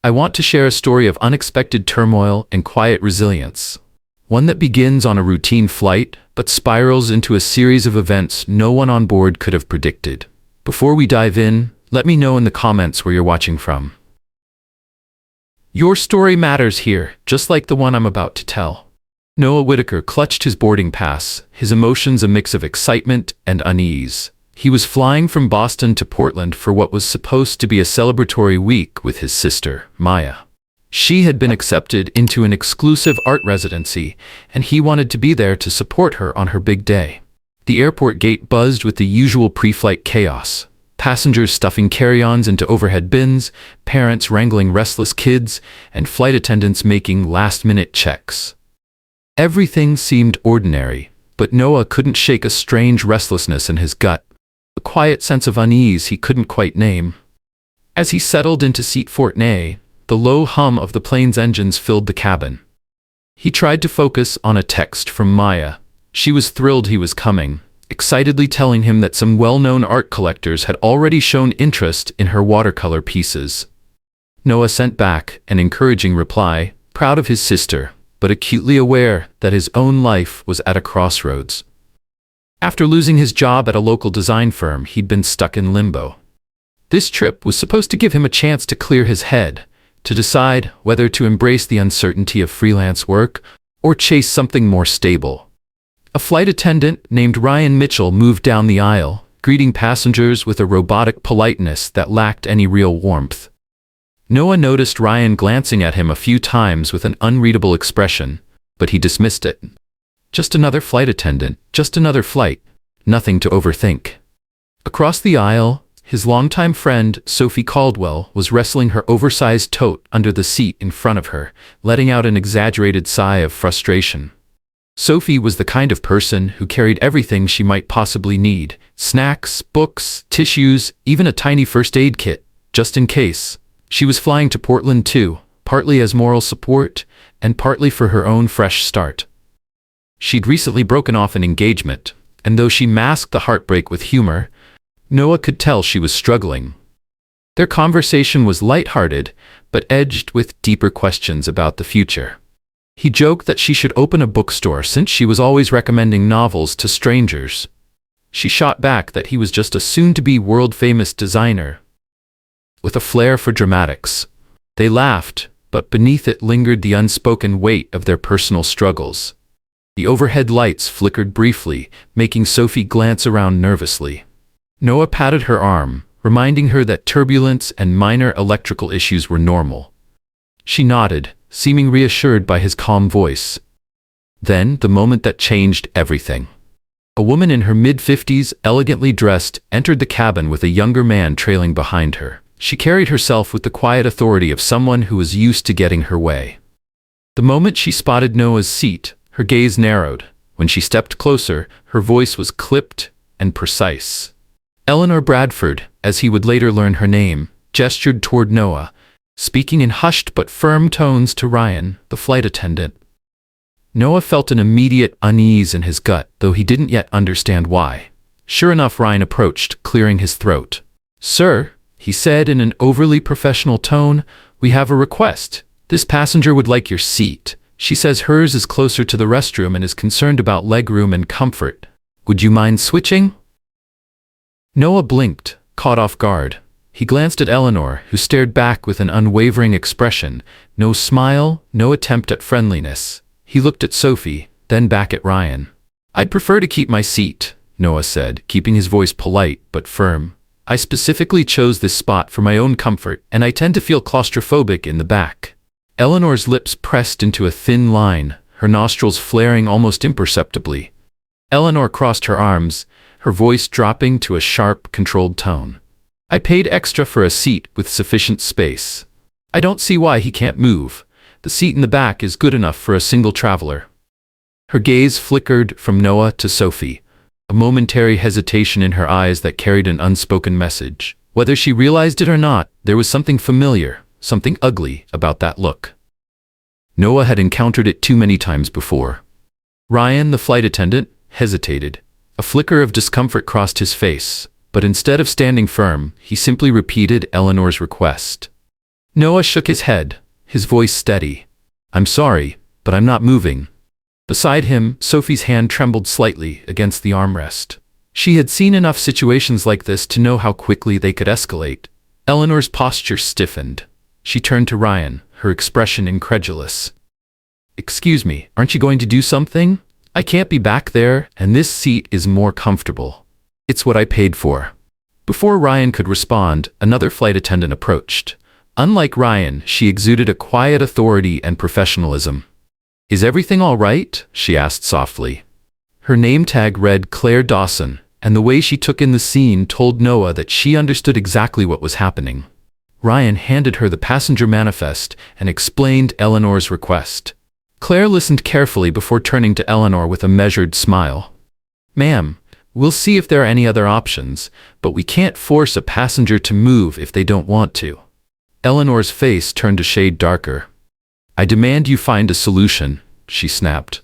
I want to share a story of unexpected turmoil and quiet resilience. One that begins on a routine flight, but spirals into a series of events no one on board could have predicted. Before we dive in, let me know in the comments where you're watching from. Your story matters here, just like the one I'm about to tell. Noah Whitaker clutched his boarding pass, his emotions a mix of excitement and unease. He was flying from Boston to Portland for what was supposed to be a celebratory week with his sister, Maya. She had been accepted into an exclusive art residency, and he wanted to be there to support her on her big day. The airport gate buzzed with the usual pre-flight chaos. Passengers stuffing carry-ons into overhead bins, parents wrangling restless kids, and flight attendants making last-minute checks. Everything seemed ordinary, but Noah couldn't shake a strange restlessness in his gut, a quiet sense of unease he couldn't quite name. As he settled into seat 14A, the low hum of the plane's engines filled the cabin. He tried to focus on a text from Maya. She was thrilled he was coming, excitedly telling him that some well-known art collectors had already shown interest in her watercolor pieces. Noah sent back an encouraging reply, proud of his sister, but acutely aware that his own life was at a crossroads. After losing his job at a local design firm, he'd been stuck in limbo. This trip was supposed to give him a chance to clear his head, to decide whether to embrace the uncertainty of freelance work or chase something more stable. A flight attendant named Ryan Mitchell moved down the aisle, greeting passengers with a robotic politeness that lacked any real warmth. Noah noticed Ryan glancing at him a few times with an unreadable expression, but he dismissed it. Just another flight attendant, just another flight, nothing to overthink. Across the aisle, his longtime friend, Sophie Caldwell, was wrestling her oversized tote under the seat in front of her, letting out an exaggerated sigh of frustration. Sophie was the kind of person who carried everything she might possibly need: snacks, books, tissues, even a tiny first aid kit, just in case. She was flying to Portland too, partly as moral support, and partly for her own fresh start. She'd recently broken off an engagement, and though she masked the heartbreak with humor, Noah could tell she was struggling. Their conversation was lighthearted, but edged with deeper questions about the future. He joked that she should open a bookstore since she was always recommending novels to strangers. She shot back that he was just a soon-to-be world-famous designer, with a flair for dramatics. They laughed, but beneath it lingered the unspoken weight of their personal struggles. The overhead lights flickered briefly, making Sophie glance around nervously. Noah patted her arm, reminding her that turbulence and minor electrical issues were normal. She nodded, seeming reassured by his calm voice. Then, the moment that changed everything. A woman in her mid-50s, elegantly dressed, entered the cabin with a younger man trailing behind her. She carried herself with the quiet authority of someone who was used to getting her way. The moment she spotted Noah's seat, her gaze narrowed. When she stepped closer, her voice was clipped and precise. Eleanor Bradford, as he would later learn her name, gestured toward Noah, speaking in hushed but firm tones to Ryan, the flight attendant. Noah felt an immediate unease in his gut, though he didn't yet understand why. Sure enough, Ryan approached, clearing his throat. "Sir," he said in an overly professional tone, "we have a request. This passenger would like your seat. She says hers is closer to the restroom and is concerned about legroom and comfort. Would you mind switching?" Noah blinked, caught off guard. He glanced at Eleanor, who stared back with an unwavering expression, no smile, no attempt at friendliness. He looked at Sophie, then back at Ryan. "I'd prefer to keep my seat," Noah said, keeping his voice polite but firm. "I specifically chose this spot for my own comfort, and I tend to feel claustrophobic in the back." Eleanor's lips pressed into a thin line, her nostrils flaring almost imperceptibly. Eleanor crossed her arms, her voice dropping to a sharp, controlled tone. "I paid extra for a seat with sufficient space. I don't see why he can't move. The seat in the back is good enough for a single traveler." Her gaze flickered from Noah to Sophie, a momentary hesitation in her eyes that carried an unspoken message. Whether she realized it or not, there was something familiar, something ugly about that look. Noah had encountered it too many times before. Ryan, the flight attendant, hesitated. A flicker of discomfort crossed his face, but instead of standing firm, he simply repeated Eleanor's request. Noah shook his head, his voice steady. I'm sorry, but I'm not moving. Beside him, Sophie's hand trembled slightly against the armrest. She had seen enough situations like this to know how quickly they could escalate. Eleanor's posture stiffened. She turned to Ryan, her expression incredulous. Excuse me, aren't you going to do something? I can't be back there, and this seat is more comfortable. It's what I paid for. Before Ryan could respond, another flight attendant approached. Unlike Ryan, she exuded a quiet authority and professionalism. Is everything all right? She asked softly. Her name tag read Claire Dawson, and the way she took in the scene told Noah that she understood exactly what was happening. Ryan handed her the passenger manifest and explained Eleanor's request. Claire listened carefully before turning to Eleanor with a measured smile. Ma'am, we'll see if there are any other options, but we can't force a passenger to move if they don't want to. Eleanor's face turned a shade darker. I demand you find a solution, she snapped.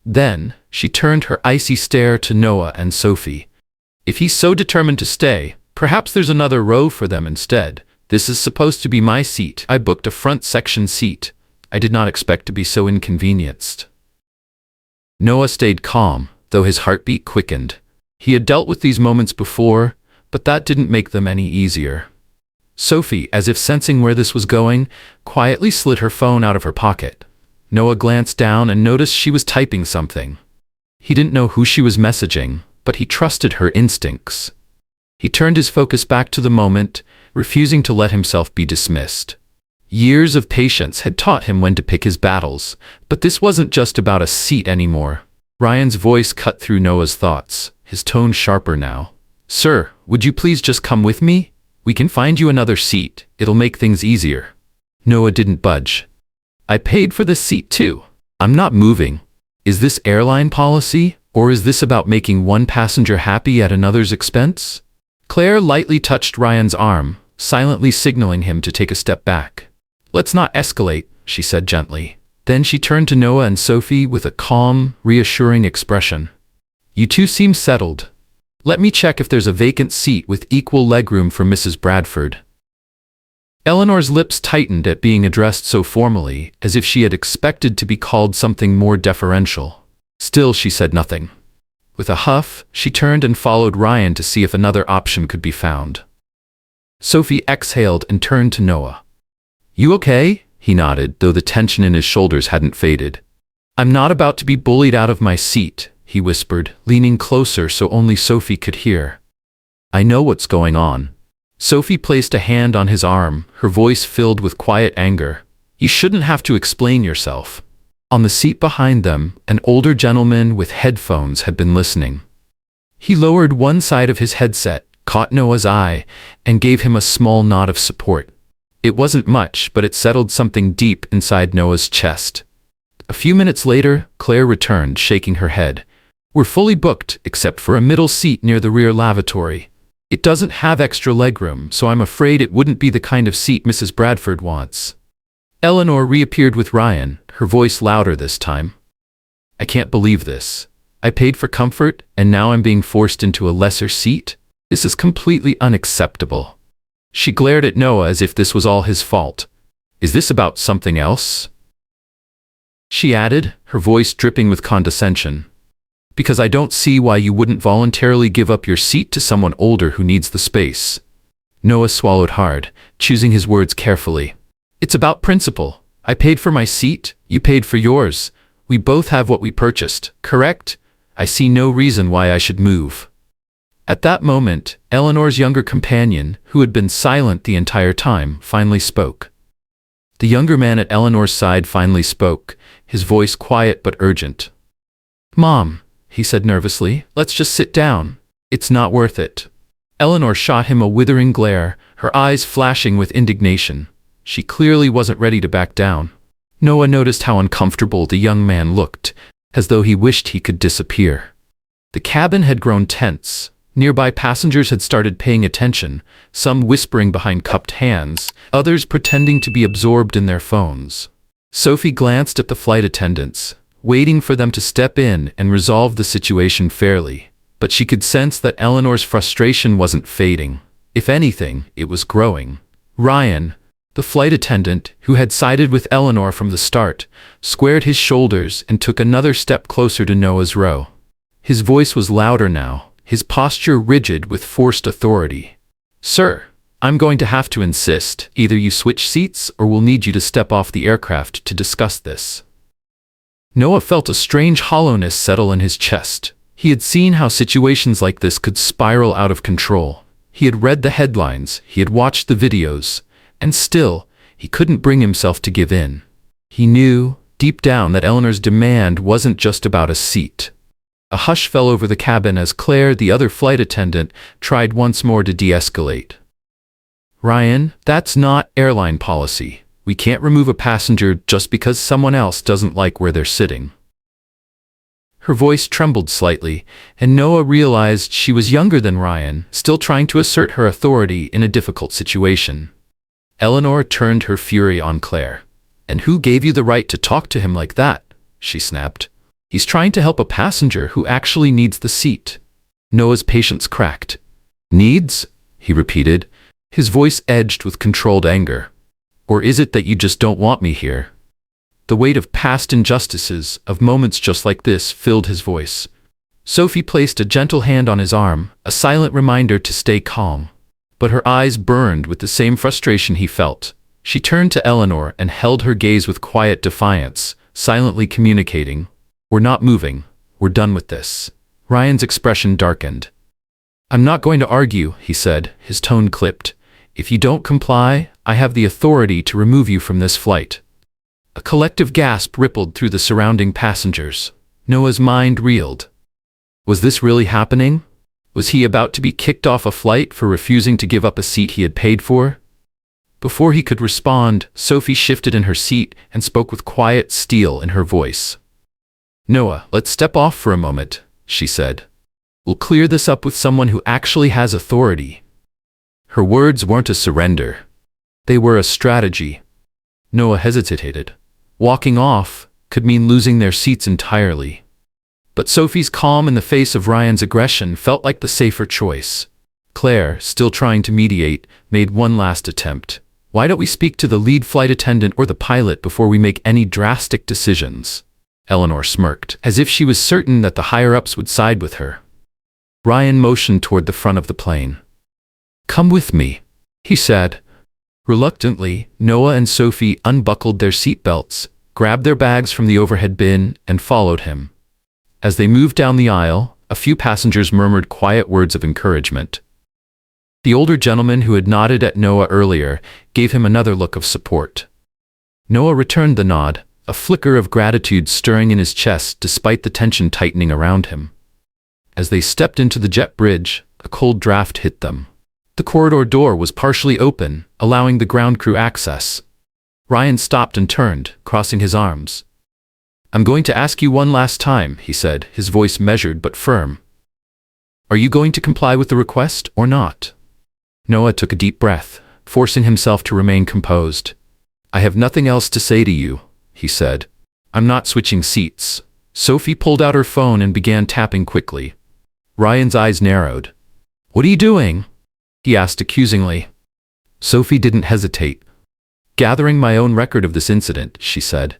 Then, she turned her icy stare to Noah and Sophie. If he's so determined to stay, perhaps there's another row for them instead. This is supposed to be my seat. I booked a front section seat. I did not expect to be so inconvenienced. Noah stayed calm, though his heartbeat quickened. He had dealt with these moments before, but that didn't make them any easier. Sophie, as if sensing where this was going, quietly slid her phone out of her pocket. Noah glanced down and noticed she was typing something. He didn't know who she was messaging, but he trusted her instincts. He turned his focus back to the moment, refusing to let himself be dismissed. Years of patience had taught him when to pick his battles, but this wasn't just about a seat anymore. Ryan's voice cut through Noah's thoughts, his tone sharper now. Sir, would you please just come with me? We can find you another seat. It'll make things easier. Noah didn't budge. I paid for this seat too. I'm not moving. Is this airline policy, or is this about making one passenger happy at another's expense? Claire lightly touched Ryan's arm, silently signaling him to take a step back. Let's not escalate, she said gently. Then she turned to Noah and Sophie with a calm, reassuring expression. You two seem settled. Let me check if there's a vacant seat with equal legroom for Mrs. Bradford. Eleanor's lips tightened at being addressed so formally, as if she had expected to be called something more deferential. Still, she said nothing. With a huff, she turned and followed Ryan to see if another option could be found. Sophie exhaled and turned to Noah. You okay? He nodded, though the tension in his shoulders hadn't faded. I'm not about to be bullied out of my seat, he whispered, leaning closer so only Sophie could hear. I know what's going on. Sophie placed a hand on his arm, her voice filled with quiet anger. You shouldn't have to explain yourself. On the seat behind them, an older gentleman with headphones had been listening. He lowered one side of his headset, caught Noah's eye, and gave him a small nod of support. It wasn't much, but it settled something deep inside Noah's chest. A few minutes later, Claire returned, shaking her head. We're fully booked, except for a middle seat near the rear lavatory. It doesn't have extra legroom, so I'm afraid it wouldn't be the kind of seat Mrs. Bradford wants. Eleanor reappeared with Ryan, her voice louder this time. I can't believe this. I paid for comfort, and now I'm being forced into a lesser seat? This is completely unacceptable. She glared at Noah as if this was all his fault. Is this about something else? She added, her voice dripping with condescension. Because I don't see why you wouldn't voluntarily give up your seat to someone older who needs the space. Noah swallowed hard, choosing his words carefully. It's about principle. I paid for my seat, you paid for yours. We both have what we purchased, correct? I see no reason why I should move. At that moment, Eleanor's younger companion, who had been silent the entire time, finally spoke. The younger man at Eleanor's side finally spoke, his voice quiet but urgent. Mom, he said nervously, let's just sit down. It's not worth it. Eleanor shot him a withering glare, her eyes flashing with indignation. She clearly wasn't ready to back down. Noah noticed how uncomfortable the young man looked, as though he wished he could disappear. The cabin had grown tense. Nearby passengers had started paying attention, some whispering behind cupped hands, others pretending to be absorbed in their phones. Sophie glanced at the flight attendants, waiting for them to step in and resolve the situation fairly, but she could sense that Eleanor's frustration wasn't fading. If anything, it was growing. Ryan, The flight attendant, who had sided with Eleanor from the start, squared his shoulders and took another step closer to Noah's row. His voice was louder now, his posture rigid with forced authority. "Sir, I'm going to have to insist. Either you switch seats or we'll need you to step off the aircraft to discuss this." Noah felt a strange hollowness settle in his chest. He had seen how situations like this could spiral out of control. He had read the headlines, he had watched the videos, and still, he couldn't bring himself to give in. He knew, deep down, that Eleanor's demand wasn't just about a seat. A hush fell over the cabin as Claire, the other flight attendant, tried once more to de-escalate. "Ryan, that's not airline policy. We can't remove a passenger just because someone else doesn't like where they're sitting." Her voice trembled slightly, and Noah realized she was younger than Ryan, still trying to assert her authority in a difficult situation. Eleanor turned her fury on Claire. "And who gave you the right to talk to him like that?" she snapped. "He's trying to help a passenger who actually needs the seat." Noah's patience cracked. "Needs?" he repeated, his voice edged with controlled anger. "Or is it that you just don't want me here?" The weight of past injustices, of moments just like this, filled his voice. Sophie placed a gentle hand on his arm, a silent reminder to stay calm. But her eyes burned with the same frustration he felt. She turned to Eleanor and held her gaze with quiet defiance, silently communicating, "We're not moving. We're done with this." Ryan's expression darkened. "I'm not going to argue," he said, his tone clipped. "If you don't comply, I have the authority to remove you from this flight." A collective gasp rippled through the surrounding passengers. Noah's mind reeled. Was this really happening? Was he about to be kicked off a flight for refusing to give up a seat he had paid for? Before he could respond, Sophie shifted in her seat and spoke with quiet steel in her voice. "Noah, let's step off for a moment," she said. "We'll clear this up with someone who actually has authority." Her words weren't a surrender. They were a strategy. Noah hesitated. Walking off could mean losing their seats entirely. But Sophie's calm in the face of Ryan's aggression felt like the safer choice. Claire, still trying to mediate, made one last attempt. "Why don't we speak to the lead flight attendant or the pilot before we make any drastic decisions?" Eleanor smirked, as if she was certain that the higher-ups would side with her. Ryan motioned toward the front of the plane. "Come with me," he said. Reluctantly, Noah and Sophie unbuckled their seatbelts, grabbed their bags from the overhead bin, and followed him. As they moved down the aisle, a few passengers murmured quiet words of encouragement. The older gentleman who had nodded at Noah earlier gave him another look of support. Noah returned the nod, a flicker of gratitude stirring in his chest despite the tension tightening around him. As they stepped into the jet bridge, a cold draft hit them. The corridor door was partially open, allowing the ground crew access. Ryan stopped and turned, crossing his arms. "I'm going to ask you one last time," he said, his voice measured but firm. "Are you going to comply with the request or not?" Noah took a deep breath, forcing himself to remain composed. "I have nothing else to say to you," he said. "I'm not switching seats." Sophie pulled out her phone and began tapping quickly. Ryan's eyes narrowed. "What are you doing?" he asked accusingly. Sophie didn't hesitate. "Gathering my own record of this incident," she said,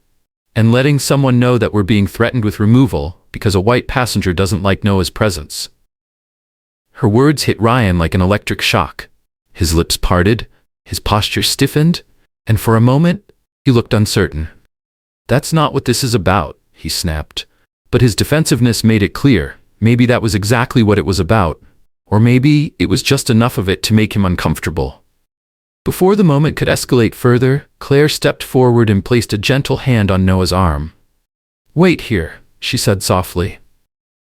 "and letting someone know that we're being threatened with removal because a white passenger doesn't like Noah's presence." Her words hit Ryan like an electric shock. His lips parted, his posture stiffened, and for a moment, he looked uncertain. "That's not what this is about," he snapped. But his defensiveness made it clear. Maybe that was exactly what it was about. Or maybe it was just enough of it to make him uncomfortable. Before the moment could escalate further, Claire stepped forward and placed a gentle hand on Noah's arm. "Wait here," she said softly.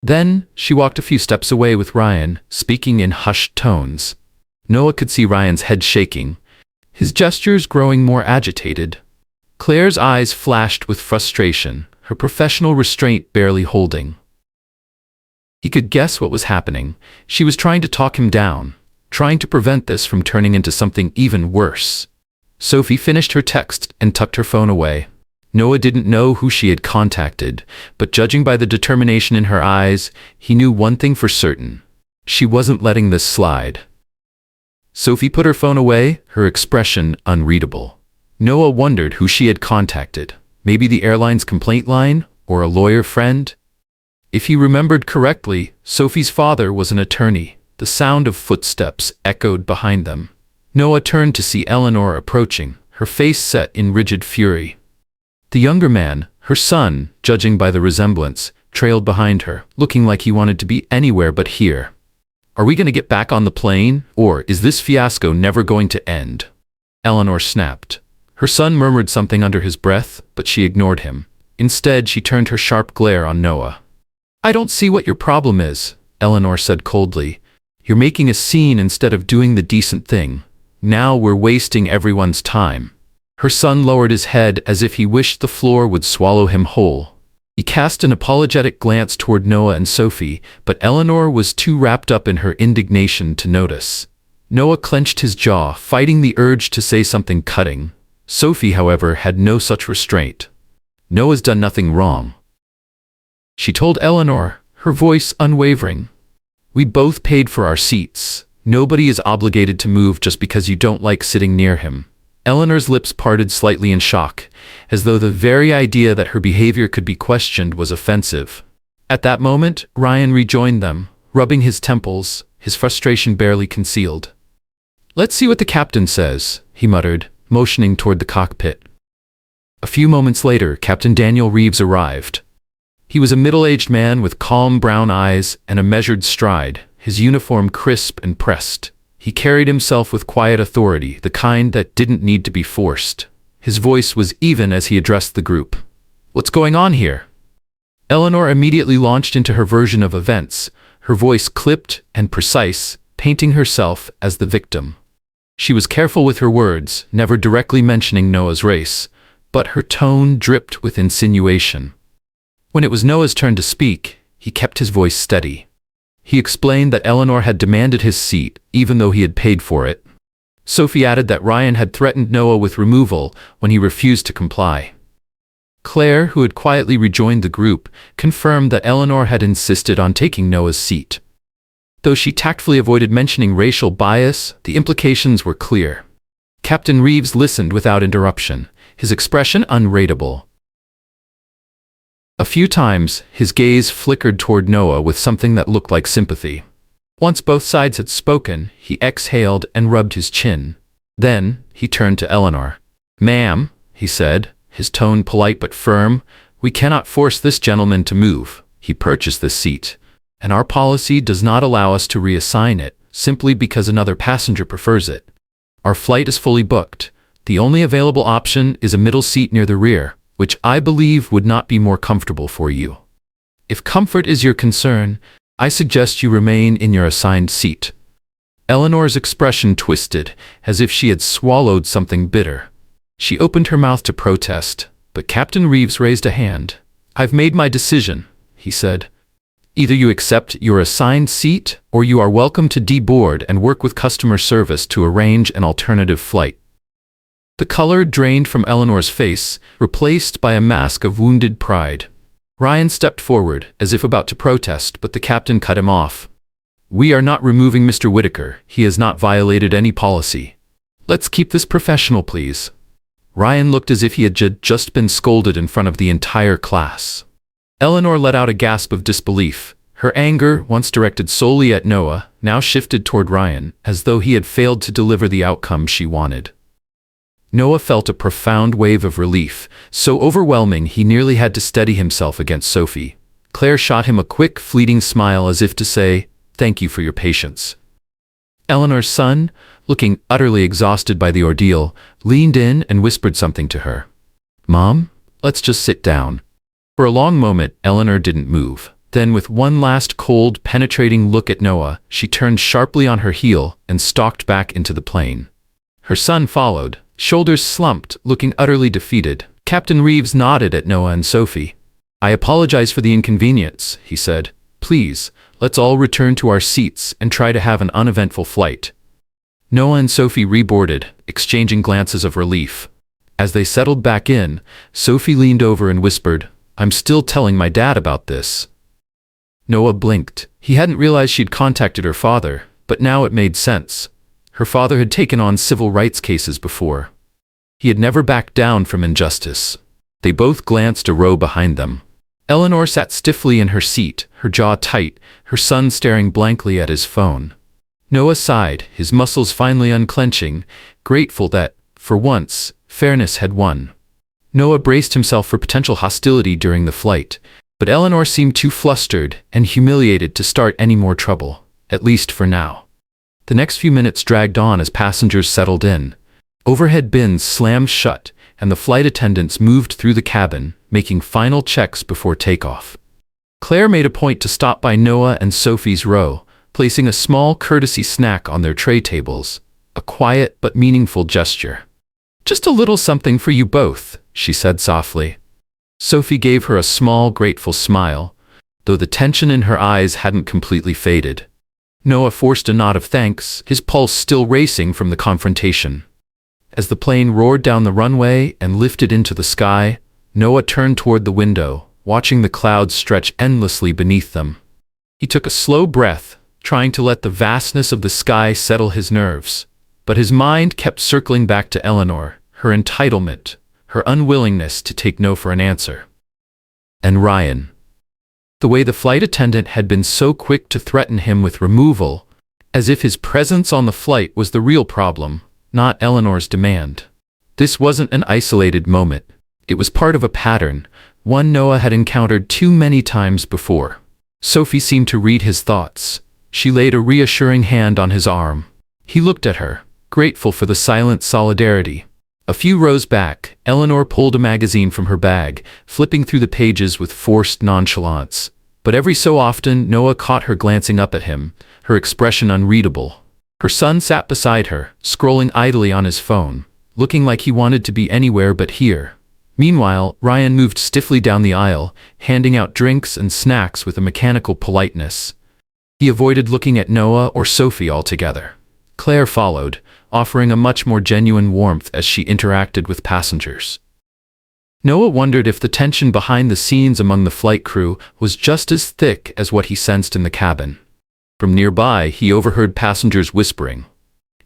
Then, she walked a few steps away with Ryan, speaking in hushed tones. Noah could see Ryan's head shaking, his gestures growing more agitated. Claire's eyes flashed with frustration, her professional restraint barely holding. He could guess what was happening. She was trying to talk him down, trying to prevent this from turning into something even worse. Sophie finished her text and tucked her phone away. Noah didn't know who she had contacted, but judging by the determination in her eyes, he knew one thing for certain. She wasn't letting this slide. Sophie put her phone away, her expression unreadable. Noah wondered who she had contacted. Maybe the airline's complaint line, or a lawyer friend? If he remembered correctly, Sophie's father was an attorney. The sound of footsteps echoed behind them. Noah turned to see Eleanor approaching, her face set in rigid fury. The younger man, her son, judging by the resemblance, trailed behind her, looking like he wanted to be anywhere but here. Are we going to get back on the plane, or is this fiasco never going to end? Eleanor snapped. Her son murmured something under his breath, but she ignored him. Instead, she turned her sharp glare on Noah. I don't see what your problem is, Eleanor said coldly. You're making a scene instead of doing the decent thing. Now we're wasting everyone's time. Her son lowered his head as if he wished the floor would swallow him whole. He cast an apologetic glance toward Noah and Sophie, but Eleanor was too wrapped up in her indignation to notice. Noah clenched his jaw, fighting the urge to say something cutting. Sophie, however, had no such restraint. Noah's done nothing wrong, she told Eleanor, her voice unwavering. We both paid for our seats. Nobody is obligated to move just because you don't like sitting near him. Eleanor's lips parted slightly in shock, as though the very idea that her behavior could be questioned was offensive. At that moment, Ryan rejoined them, rubbing his temples, his frustration barely concealed. Let's see what the captain says, he muttered, motioning toward the cockpit. A few moments later, Captain Daniel Reeves arrived. He was a middle-aged man with calm brown eyes and a measured stride, his uniform crisp and pressed. He carried himself with quiet authority, the kind that didn't need to be forced. His voice was even as he addressed the group. What's going on here? Eleanor immediately launched into her version of events, her voice clipped and precise, painting herself as the victim. She was careful with her words, never directly mentioning Noah's race, but her tone dripped with insinuation. When it was Noah's turn to speak, he kept his voice steady. He explained that Eleanor had demanded his seat, even though he had paid for it. Sophie added that Ryan had threatened Noah with removal when he refused to comply. Claire, who had quietly rejoined the group, confirmed that Eleanor had insisted on taking Noah's seat. Though she tactfully avoided mentioning racial bias, the implications were clear. Captain Reeves listened without interruption, his expression unreadable. A few times, his gaze flickered toward Noah with something that looked like sympathy. Once both sides had spoken, he exhaled and rubbed his chin. Then, he turned to Eleanor. Ma'am, he said, his tone polite but firm, we cannot force this gentleman to move. He purchased this seat, and our policy does not allow us to reassign it, simply because another passenger prefers it. Our flight is fully booked. The only available option is a middle seat near the rear, which I believe would not be more comfortable for you. If comfort is your concern, I suggest you remain in your assigned seat. Eleanor's expression twisted, as if she had swallowed something bitter. She opened her mouth to protest, but Captain Reeves raised a hand. I've made my decision, he said. Either you accept your assigned seat, or you are welcome to deboard and work with customer service to arrange an alternative flight. The color drained from Eleanor's face, replaced by a mask of wounded pride. Ryan stepped forward, as if about to protest, but the captain cut him off. We are not removing Mr. Whitaker. He has not violated any policy. Let's keep this professional, please. Ryan looked as if he had just been scolded in front of the entire class. Eleanor let out a gasp of disbelief. Her anger, once directed solely at Noah, now shifted toward Ryan, as though he had failed to deliver the outcome she wanted. Noah felt a profound wave of relief, so overwhelming he nearly had to steady himself against Sophie. Claire shot him a quick, fleeting smile as if to say, "Thank you for your patience." Eleanor's son, looking utterly exhausted by the ordeal, leaned in and whispered something to her. "Mom, let's just sit down." For a long moment, Eleanor didn't move. Then, with one last cold, penetrating look at Noah, she turned sharply on her heel and stalked back into the plane. Her son followed, shoulders slumped, looking utterly defeated. Captain Reeves nodded at Noah and Sophie. "I apologize for the inconvenience," he said. "Please, let's all return to our seats and try to have an uneventful flight." Noah and Sophie reboarded, exchanging glances of relief. As they settled back in, Sophie leaned over and whispered, "I'm still telling my dad about this." Noah blinked. He hadn't realized she'd contacted her father, but now it made sense. Her father had taken on civil rights cases before. He had never backed down from injustice. They both glanced a row behind them. Eleanor sat stiffly in her seat, her jaw tight, her son staring blankly at his phone. Noah sighed, his muscles finally unclenching, grateful that, for once, fairness had won. Noah braced himself for potential hostility during the flight, but Eleanor seemed too flustered and humiliated to start any more trouble, at least for now. The next few minutes dragged on as passengers settled in. Overhead bins slammed shut, and the flight attendants moved through the cabin, making final checks before takeoff. Claire made a point to stop by Noah and Sophie's row, placing a small courtesy snack on their tray tables, a quiet but meaningful gesture. "Just a little something for you both," she said softly. Sophie gave her a small, grateful smile, though the tension in her eyes hadn't completely faded. Noah forced a nod of thanks, his pulse still racing from the confrontation. As the plane roared down the runway and lifted into the sky, Noah turned toward the window, watching the clouds stretch endlessly beneath them. He took a slow breath, trying to let the vastness of the sky settle his nerves, but his mind kept circling back to Eleanor, her entitlement, her unwillingness to take no for an answer. And Ryan. The way the flight attendant had been so quick to threaten him with removal, as if his presence on the flight was the real problem, not Eleanor's demand. This wasn't an isolated moment. It was part of a pattern, one Noah had encountered too many times before. Sophie seemed to read his thoughts. She laid a reassuring hand on his arm. He looked at her, grateful for the silent solidarity. A few rows back, Eleanor pulled a magazine from her bag, flipping through the pages with forced nonchalance. But every so often, Noah caught her glancing up at him, her expression unreadable. Her son sat beside her, scrolling idly on his phone, looking like he wanted to be anywhere but here. Meanwhile, Ryan moved stiffly down the aisle, handing out drinks and snacks with a mechanical politeness. He avoided looking at Noah or Sophie altogether. Claire followed, offering a much more genuine warmth as she interacted with passengers. Noah wondered if the tension behind the scenes among the flight crew was just as thick as what he sensed in the cabin. From nearby, he overheard passengers whispering.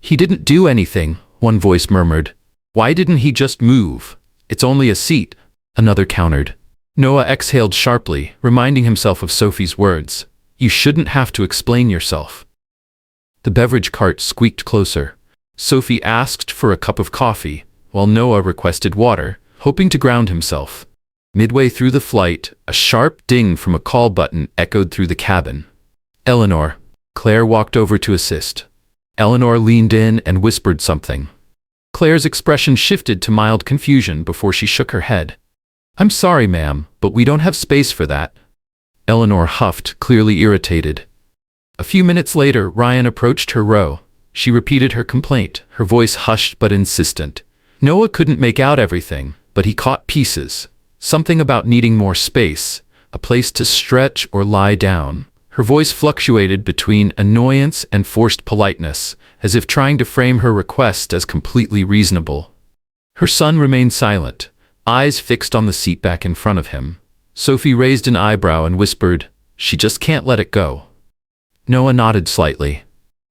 "He didn't do anything," one voice murmured. "Why didn't he just move? It's only a seat," another countered. Noah exhaled sharply, reminding himself of Sophie's words. "You shouldn't have to explain yourself." The beverage cart squeaked closer. Sophie asked for a cup of coffee, while Noah requested water, hoping to ground himself. Midway through the flight, a sharp ding from a call button echoed through the cabin. "Eleanor." Claire walked over to assist. Eleanor leaned in and whispered something. Claire's expression shifted to mild confusion before she shook her head. "I'm sorry, ma'am, but we don't have space for that." Eleanor huffed, clearly irritated. A few minutes later, Ryan approached her row. She repeated her complaint, her voice hushed but insistent. Noah couldn't make out everything, but he caught pieces. Something about needing more space, a place to stretch or lie down. Her voice fluctuated between annoyance and forced politeness, as if trying to frame her request as completely reasonable. Her son remained silent, eyes fixed on the seat back in front of him. Sophie raised an eyebrow and whispered, "She just can't let it go." Noah nodded slightly.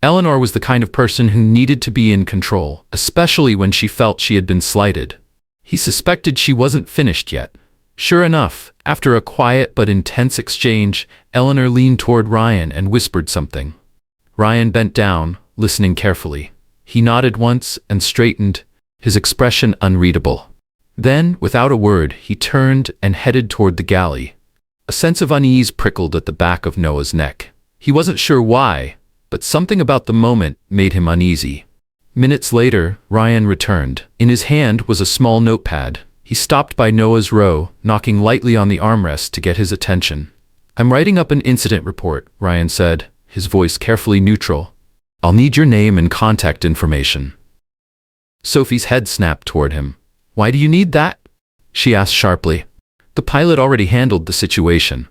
Eleanor was the kind of person who needed to be in control, especially when she felt she had been slighted. He suspected she wasn't finished yet. Sure enough, after a quiet but intense exchange, Eleanor leaned toward Ryan and whispered something. Ryan bent down, listening carefully. He nodded once and straightened, his expression unreadable. Then, without a word, he turned and headed toward the galley. A sense of unease prickled at the back of Noah's neck. He wasn't sure why, but something about the moment made him uneasy. Minutes later, Ryan returned. In his hand was a small notepad. He stopped by Noah's row, knocking lightly on the armrest to get his attention. "I'm writing up an incident report," Ryan said, his voice carefully neutral. "I'll need your name and contact information." Sophie's head snapped toward him. "Why do you need that?" she asked sharply. The pilot already handled the situation.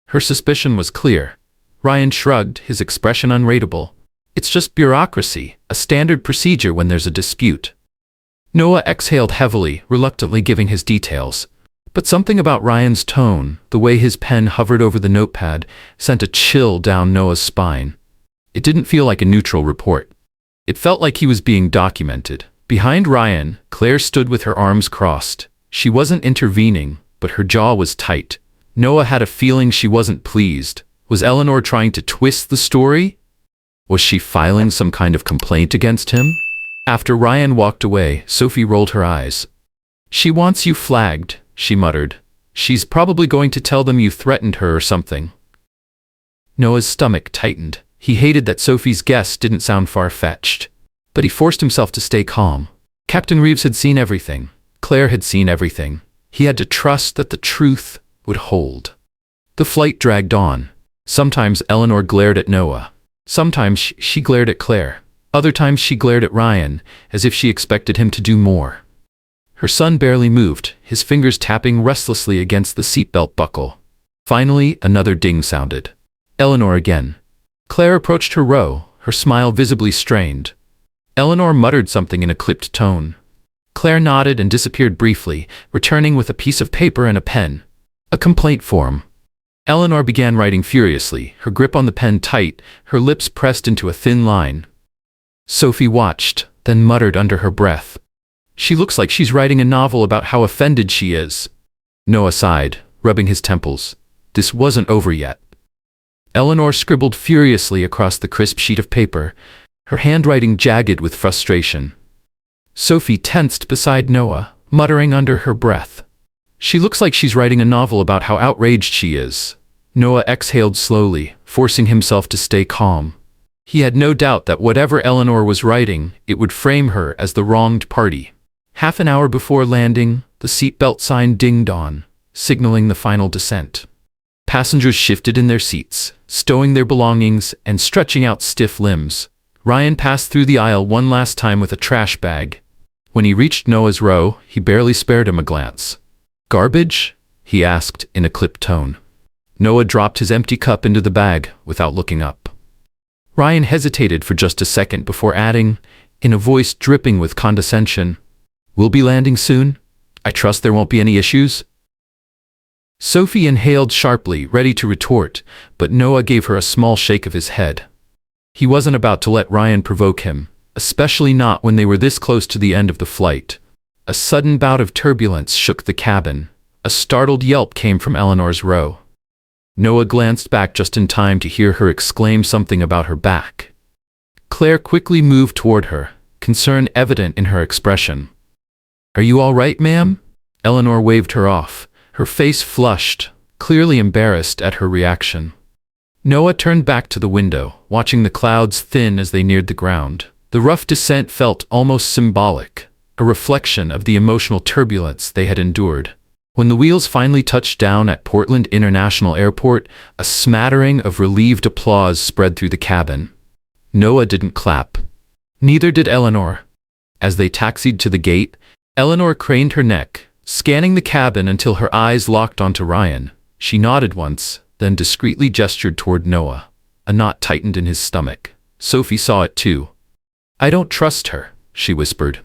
Her suspicion was clear. Ryan shrugged, his expression unreadable. "It's just bureaucracy, a standard procedure when there's a dispute." Noah exhaled heavily, reluctantly giving his details. But something about Ryan's tone, the way his pen hovered over the notepad, sent a chill down Noah's spine. It didn't feel like a neutral report. It felt like he was being documented, Behind Ryan, Claire stood with her arms crossed. She wasn't intervening, but her jaw was tight. Noah had a feeling she wasn't pleased. Was Eleanor trying to twist the story? Was she filing some kind of complaint against him? After Ryan walked away, Sophie rolled her eyes. "She wants you flagged," she muttered. "She's probably going to tell them you threatened her or something." Noah's stomach tightened. He hated that Sophie's guess didn't sound far-fetched. But he forced himself to stay calm. Captain Reeves had seen everything. Claire had seen everything. He had to trust that the truth would hold. The flight dragged on. Sometimes Eleanor glared at Noah. Sometimes she glared at Claire. Other times she glared at Ryan, as if she expected him to do more. Her son barely moved, his fingers tapping restlessly against the seatbelt buckle. Finally, another ding sounded. Eleanor again. Claire approached her row, her smile visibly strained. Eleanor muttered something in a clipped tone. Claire nodded and disappeared briefly, returning with a piece of paper and a pen. A complaint form. Eleanor began writing furiously, her grip on the pen tight, her lips pressed into a thin line. Sophie watched, then muttered under her breath. "She looks like she's writing a novel about how offended she is." Noah sighed, rubbing his temples. This wasn't over yet. Eleanor scribbled furiously across the crisp sheet of paper, her handwriting jagged with frustration. Sophie tensed beside Noah, muttering under her breath. "She looks like she's writing a novel about how outraged she is." Noah exhaled slowly, forcing himself to stay calm. He had no doubt that whatever Eleanor was writing, it would frame her as the wronged party. Half an hour before landing, the seatbelt sign dinged on, signaling the final descent. Passengers shifted in their seats, stowing their belongings and stretching out stiff limbs. Ryan passed through the aisle one last time with a trash bag. When he reached Noah's row, he barely spared him a glance. "Garbage?" he asked in a clipped tone. Noah dropped his empty cup into the bag without looking up. Ryan hesitated for just a second before adding, in a voice dripping with condescension, "We'll be landing soon? I trust there won't be any issues?" Sophie inhaled sharply, ready to retort, but Noah gave her a small shake of his head. He wasn't about to let Ryan provoke him, especially not when they were this close to the end of the flight. A sudden bout of turbulence shook the cabin. A startled yelp came from Eleanor's row. Noah glanced back just in time to hear her exclaim something about her back. Claire quickly moved toward her, concern evident in her expression. "Are you all right, ma'am?" Eleanor waved her off, her face flushed, clearly embarrassed at her reaction. Noah turned back to the window, watching the clouds thin as they neared the ground. The rough descent felt almost symbolic, a reflection of the emotional turbulence they had endured. When the wheels finally touched down at Portland International Airport, a smattering of relieved applause spread through the cabin. Noah didn't clap. Neither did Eleanor. As they taxied to the gate, Eleanor craned her neck, scanning the cabin until her eyes locked onto Ryan. She nodded once, then discreetly gestured toward Noah. A knot tightened in his stomach. Sophie saw it too. "I don't trust her," she whispered.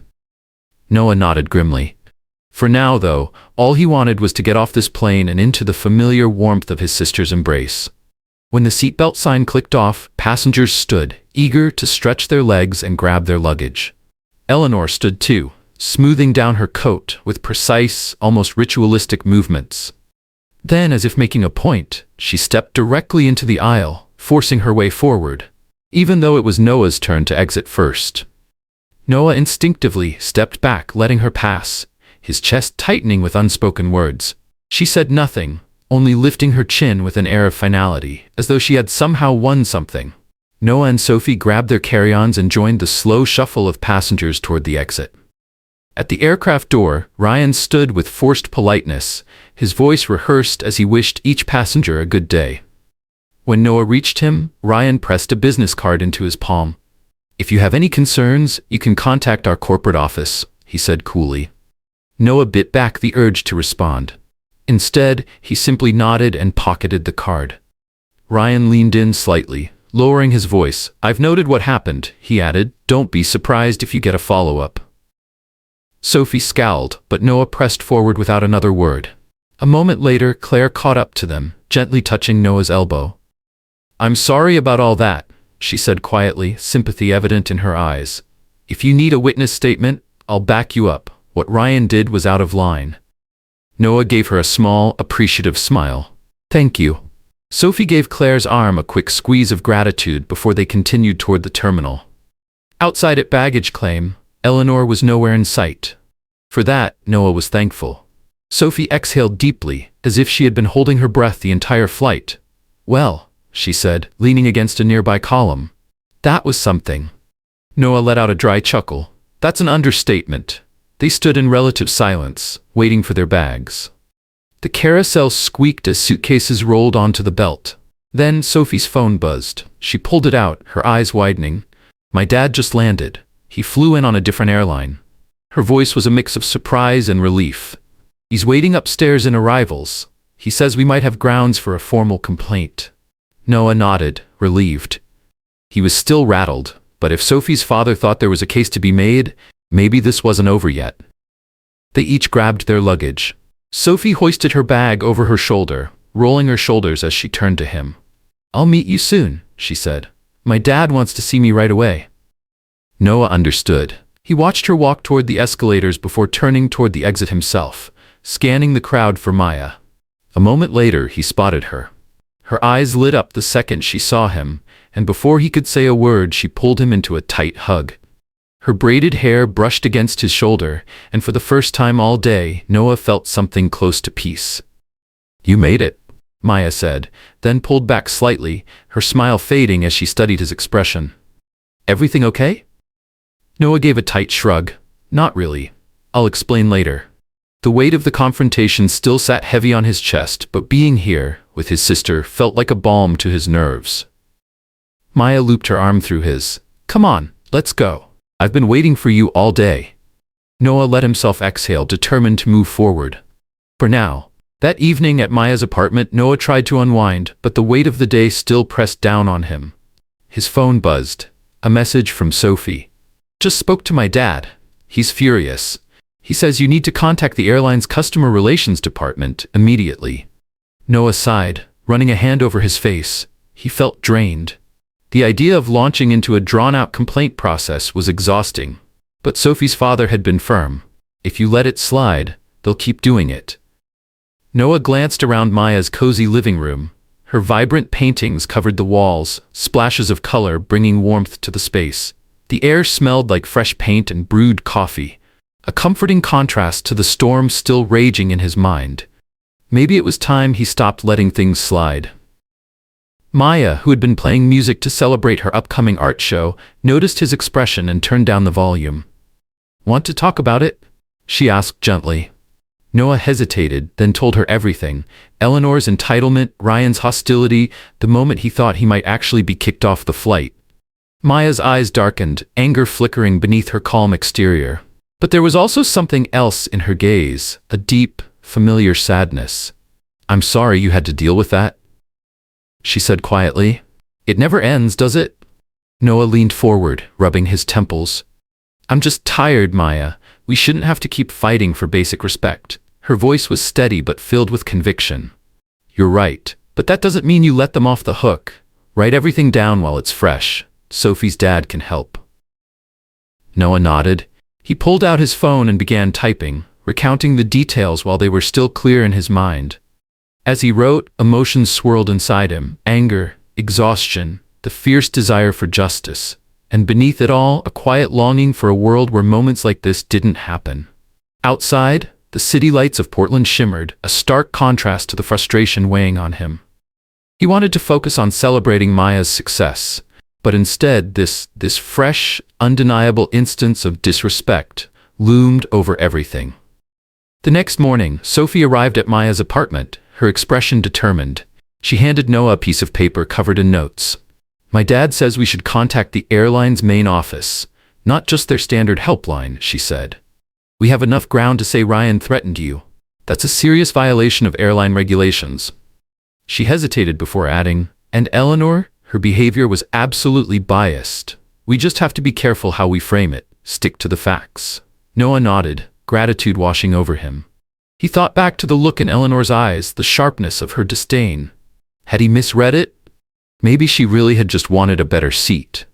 Noah nodded grimly. For now, though, all he wanted was to get off this plane and into the familiar warmth of his sister's embrace. When the seatbelt sign clicked off, passengers stood, eager to stretch their legs and grab their luggage. Eleanor stood too, smoothing down her coat with precise, almost ritualistic movements. Then, as if making a point, she stepped directly into the aisle, forcing her way forward, even though it was Noah's turn to exit first. Noah instinctively stepped back, letting her pass, his chest tightening with unspoken words. She said nothing, only lifting her chin with an air of finality, as though she had somehow won something. Noah and Sophie grabbed their carry-ons and joined the slow shuffle of passengers toward the exit. At the aircraft door, Ryan stood with forced politeness, his voice rehearsed as he wished each passenger a good day. When Noah reached him, Ryan pressed a business card into his palm. "If you have any concerns, you can contact our corporate office," he said coolly. Noah bit back the urge to respond. Instead, he simply nodded and pocketed the card. Ryan leaned in slightly, lowering his voice. "I've noted what happened," he added. "Don't be surprised if you get a follow-up." Sophie scowled, but Noah pressed forward without another word. A moment later, Claire caught up to them, gently touching Noah's elbow. "I'm sorry about all that," she said quietly, sympathy evident in her eyes. "If you need a witness statement, I'll back you up. What Ryan did was out of line. Noah gave her a small, appreciative smile. Thank you. Sophie gave Claire's arm a quick squeeze of gratitude before they continued toward the terminal. Outside at baggage claim, Eleanor was nowhere in sight. For that, Noah was thankful. Sophie exhaled deeply, as if she had been holding her breath the entire flight. Well, she said, leaning against a nearby column. That was something. Noah let out a dry chuckle. That's an understatement. They stood in relative silence, waiting for their bags. The carousel squeaked as suitcases rolled onto the belt. Then Sophie's phone buzzed. She pulled it out, her eyes widening. My dad just landed. He flew in on a different airline. Her voice was a mix of surprise and relief. He's waiting upstairs in arrivals. He says we might have grounds for a formal complaint. Noah nodded, relieved. He was still rattled, but if Sophie's father thought there was a case to be made, maybe this wasn't over yet. They each grabbed their luggage. Sophie hoisted her bag over her shoulder, rolling her shoulders as she turned to him. I'll meet you soon, she said. My dad wants to see me right away. Noah understood. He watched her walk toward the escalators before turning toward the exit himself, scanning the crowd for Maya. A moment later, he spotted her. Her eyes lit up the second she saw him, and before he could say a word, she pulled him into a tight hug. Her braided hair brushed against his shoulder, and for the first time all day, Noah felt something close to peace. You made it, Maya said, then pulled back slightly, her smile fading as she studied his expression. Everything okay? Noah gave a tight shrug. Not really. I'll explain later. The weight of the confrontation still sat heavy on his chest, but being here, with his sister, felt like a balm to his nerves. Maya looped her arm through his. Come on, let's go. I've been waiting for you all day. Noah let himself exhale, determined to move forward. For now. That evening at Maya's apartment, Noah tried to unwind, but the weight of the day still pressed down on him. His phone buzzed. A message from Sophie. Just spoke to my dad. He's furious. He says you need to contact the airline's customer relations department immediately. Noah sighed, running a hand over his face. He felt drained. The idea of launching into a drawn-out complaint process was exhausting. But Sophie's father had been firm. If you let it slide, they'll keep doing it. Noah glanced around Maya's cozy living room. Her vibrant paintings covered the walls, splashes of color bringing warmth to the space. The air smelled like fresh paint and brewed coffee, a comforting contrast to the storm still raging in his mind. Maybe it was time he stopped letting things slide. Maya, who had been playing music to celebrate her upcoming art show, noticed his expression and turned down the volume. Want to talk about it? She asked gently. Noah hesitated, then told her everything. Eleanor's entitlement, Ryan's hostility, the moment he thought he might actually be kicked off the flight. Maya's eyes darkened, anger flickering beneath her calm exterior. But there was also something else in her gaze, a deep, familiar sadness. I'm sorry you had to deal with that, she said quietly. It never ends, does it? Noah leaned forward, rubbing his temples. I'm just tired, Maya. We shouldn't have to keep fighting for basic respect. Her voice was steady but filled with conviction. You're right, but that doesn't mean you let them off the hook. Write everything down while it's fresh. Sophie's dad can help. Noah nodded. He pulled out his phone and began typing, recounting the details while they were still clear in his mind. As he wrote, emotions swirled inside him, anger, exhaustion, the fierce desire for justice, and beneath it all, a quiet longing for a world where moments like this didn't happen. Outside, the city lights of Portland shimmered, a stark contrast to the frustration weighing on him. He wanted to focus on celebrating Maya's success, but instead this fresh, undeniable instance of disrespect loomed over everything. The next morning, Sophie arrived at Maya's apartment, her expression determined. She handed Noah a piece of paper covered in notes. My dad says we should contact the airline's main office, not just their standard helpline, she said. We have enough ground to say Ryan threatened you. That's a serious violation of airline regulations. She hesitated before adding, and Eleanor, her behavior was absolutely biased. We just have to be careful how we frame it, stick to the facts. Noah nodded, gratitude washing over him. He thought back to the look in Eleanor's eyes, the sharpness of her disdain. Had he misread it? Maybe she really had just wanted a better seat.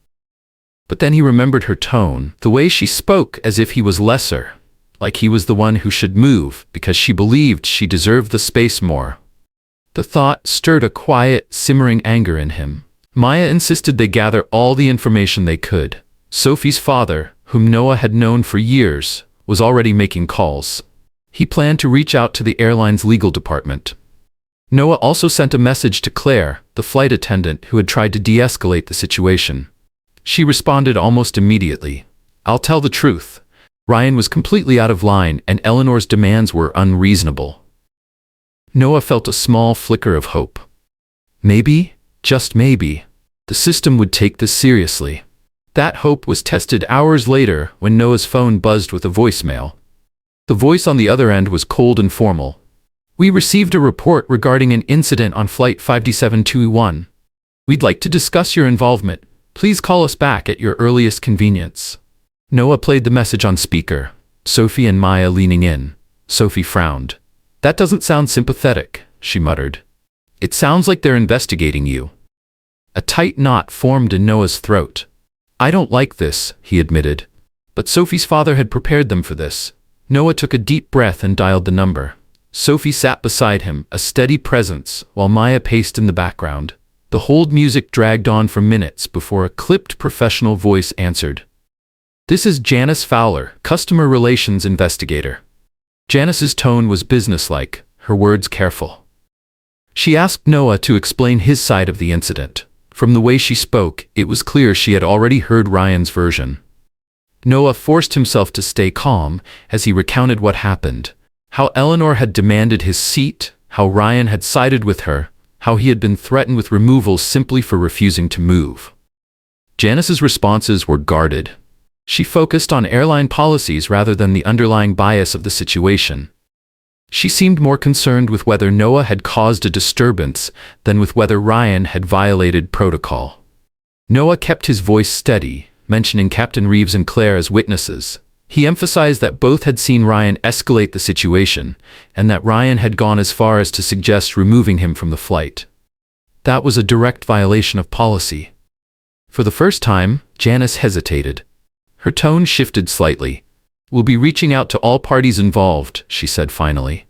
But then he remembered her tone, the way she spoke as if he was lesser, like he was the one who should move because she believed she deserved the space more. The thought stirred a quiet, simmering anger in him. Maya insisted they gather all the information they could. Sophie's father, whom Noah had known for years, was already making calls. He planned to reach out to the airline's legal department. Noah also sent a message to Claire, the flight attendant who had tried to de-escalate the situation. She responded almost immediately. "I'll tell the truth. Ryan was completely out of line and Eleanor's demands were unreasonable." Noah felt a small flicker of hope. Maybe, just maybe, the system would take this seriously. That hope was tested hours later when Noah's phone buzzed with a voicemail. The voice on the other end was cold and formal. "We received a report regarding an incident on Flight 57721. We'd like to discuss your involvement. Please call us back at your earliest convenience." Noah played the message on speaker, Sophie and Maya leaning in. Sophie frowned. "That doesn't sound sympathetic," she muttered. "It sounds like they're investigating you." A tight knot formed in Noah's throat. "I don't like this," he admitted. But Sophie's father had prepared them for this. Noah took a deep breath and dialed the number. Sophie sat beside him, a steady presence, while Maya paced in the background. The hold music dragged on for minutes before a clipped professional voice answered. "This is Janice Fowler, Customer Relations Investigator." Janice's tone was businesslike, her words careful. She asked Noah to explain his side of the incident. From the way she spoke, it was clear she had already heard Ryan's version. Noah forced himself to stay calm as he recounted what happened. How Eleanor had demanded his seat, how Ryan had sided with her, how he had been threatened with removal simply for refusing to move. Janice's responses were guarded. She focused on airline policies rather than the underlying bias of the situation. She seemed more concerned with whether Noah had caused a disturbance than with whether Ryan had violated protocol. Noah kept his voice steady, mentioning Captain Reeves and Claire as witnesses. He emphasized that both had seen Ryan escalate the situation, and that Ryan had gone as far as to suggest removing him from the flight. That was a direct violation of policy. For the first time, Janice hesitated. Her tone shifted slightly. "We'll be reaching out to all parties involved," she said finally.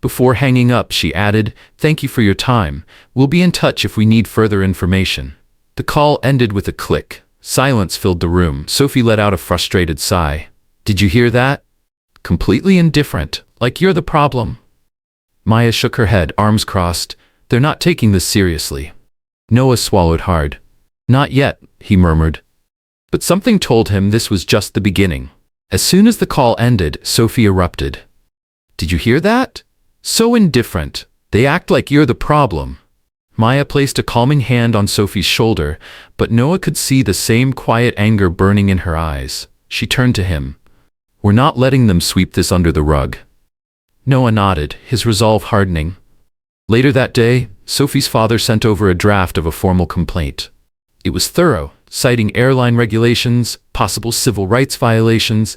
Before hanging up, she added, "Thank you for your time. We'll be in touch if we need further information." The call ended with a click. Silence filled the room. Sophie let out a frustrated sigh. "Did you hear that?" "Completely indifferent, like you're the problem." Maya shook her head, arms crossed. "They're not taking this seriously." Noah swallowed hard. "Not yet," he murmured. But something told him this was just the beginning. As soon as the call ended, Sophie erupted. "Did you hear that? So indifferent. They act like you're the problem." Maya placed a calming hand on Sophie's shoulder, but Noah could see the same quiet anger burning in her eyes. She turned to him. "We're not letting them sweep this under the rug." Noah nodded, his resolve hardening. Later that day, Sophie's father sent over a draft of a formal complaint. It was thorough, citing airline regulations, possible civil rights violations,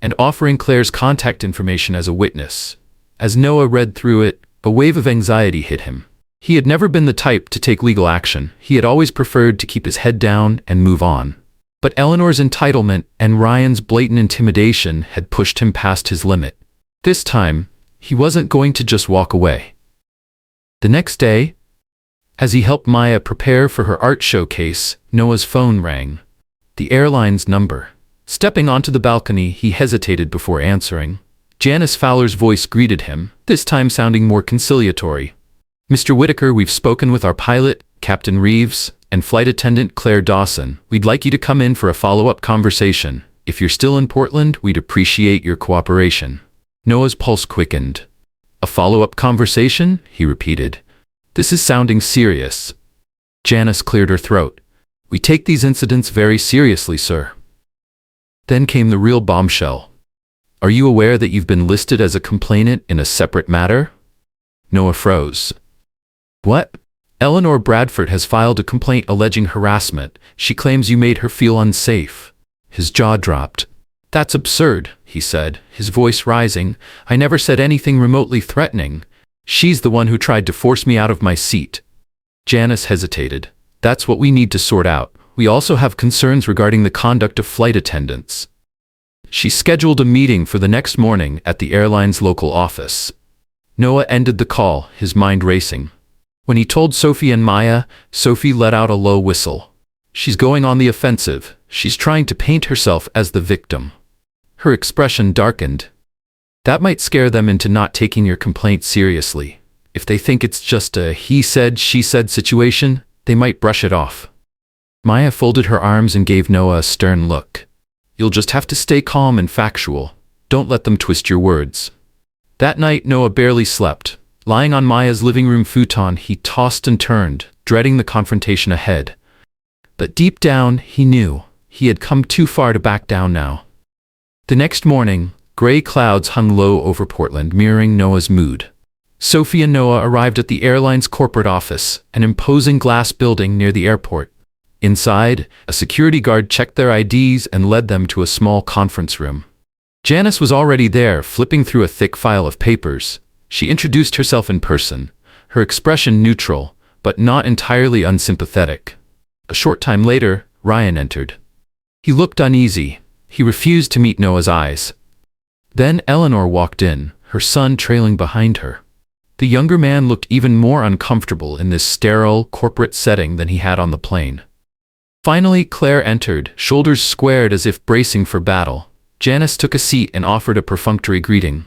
and offering Claire's contact information as a witness. As Noah read through it, a wave of anxiety hit him. He had never been the type to take legal action. He had always preferred to keep his head down and move on. But Eleanor's entitlement and Ryan's blatant intimidation had pushed him past his limit. This time, he wasn't going to just walk away. The next day, as he helped Maya prepare for her art showcase, Noah's phone rang. The airline's number. Stepping onto the balcony, he hesitated before answering. Janice Fowler's voice greeted him, this time sounding more conciliatory. "Mr. Whitaker, we've spoken with our pilot, Captain Reeves, and flight attendant Claire Dawson. We'd like you to come in for a follow-up conversation. If you're still in Portland, we'd appreciate your cooperation." Noah's pulse quickened. "A follow-up conversation?" he repeated. "This is sounding serious." Janice cleared her throat. "We take these incidents very seriously, sir." Then came the real bombshell. "Are you aware that you've been listed as a complainant in a separate matter?" Noah froze. "What?" "Eleanor Bradford has filed a complaint alleging harassment. She claims you made her feel unsafe." His jaw dropped. "That's absurd," he said, his voice rising. "I never said anything remotely threatening. She's the one who tried to force me out of my seat." Janice hesitated. "That's what we need to sort out. we also have concerns regarding the conduct of flight attendants. She scheduled a meeting for the next morning at the airline's local office. Noah ended the call, his mind racing. When he told Sophie and Maya, Sophie let out a low whistle. She's going on the offensive. She's trying to paint herself as the victim. Her expression darkened. That might scare them into not taking your complaint seriously. If they think it's just a he said, she said situation, they might brush it off. Maya folded her arms and gave Noah a stern look. You'll just have to stay calm and factual. Don't let them twist your words. That night, Noah barely slept. Lying on Maya's living room futon, he tossed and turned, dreading the confrontation ahead. But deep down, he knew he had come too far to back down now. The next morning, gray clouds hung low over Portland, mirroring Noah's mood. Sophie and Noah arrived at the airline's corporate office, an imposing glass building near the airport. Inside, a security guard checked their IDs and led them to a small conference room. Janice was already there, flipping through a thick file of papers. She introduced herself in person, her expression neutral, but not entirely unsympathetic. A short time later, Ryan entered. He looked uneasy. He refused to meet Noah's eyes. Then Eleanor walked in, her son trailing behind her. The younger man looked even more uncomfortable in this sterile, corporate setting than he had on the plane. Finally, Claire entered, shoulders squared as if bracing for battle. Janice took a seat and offered a perfunctory greeting.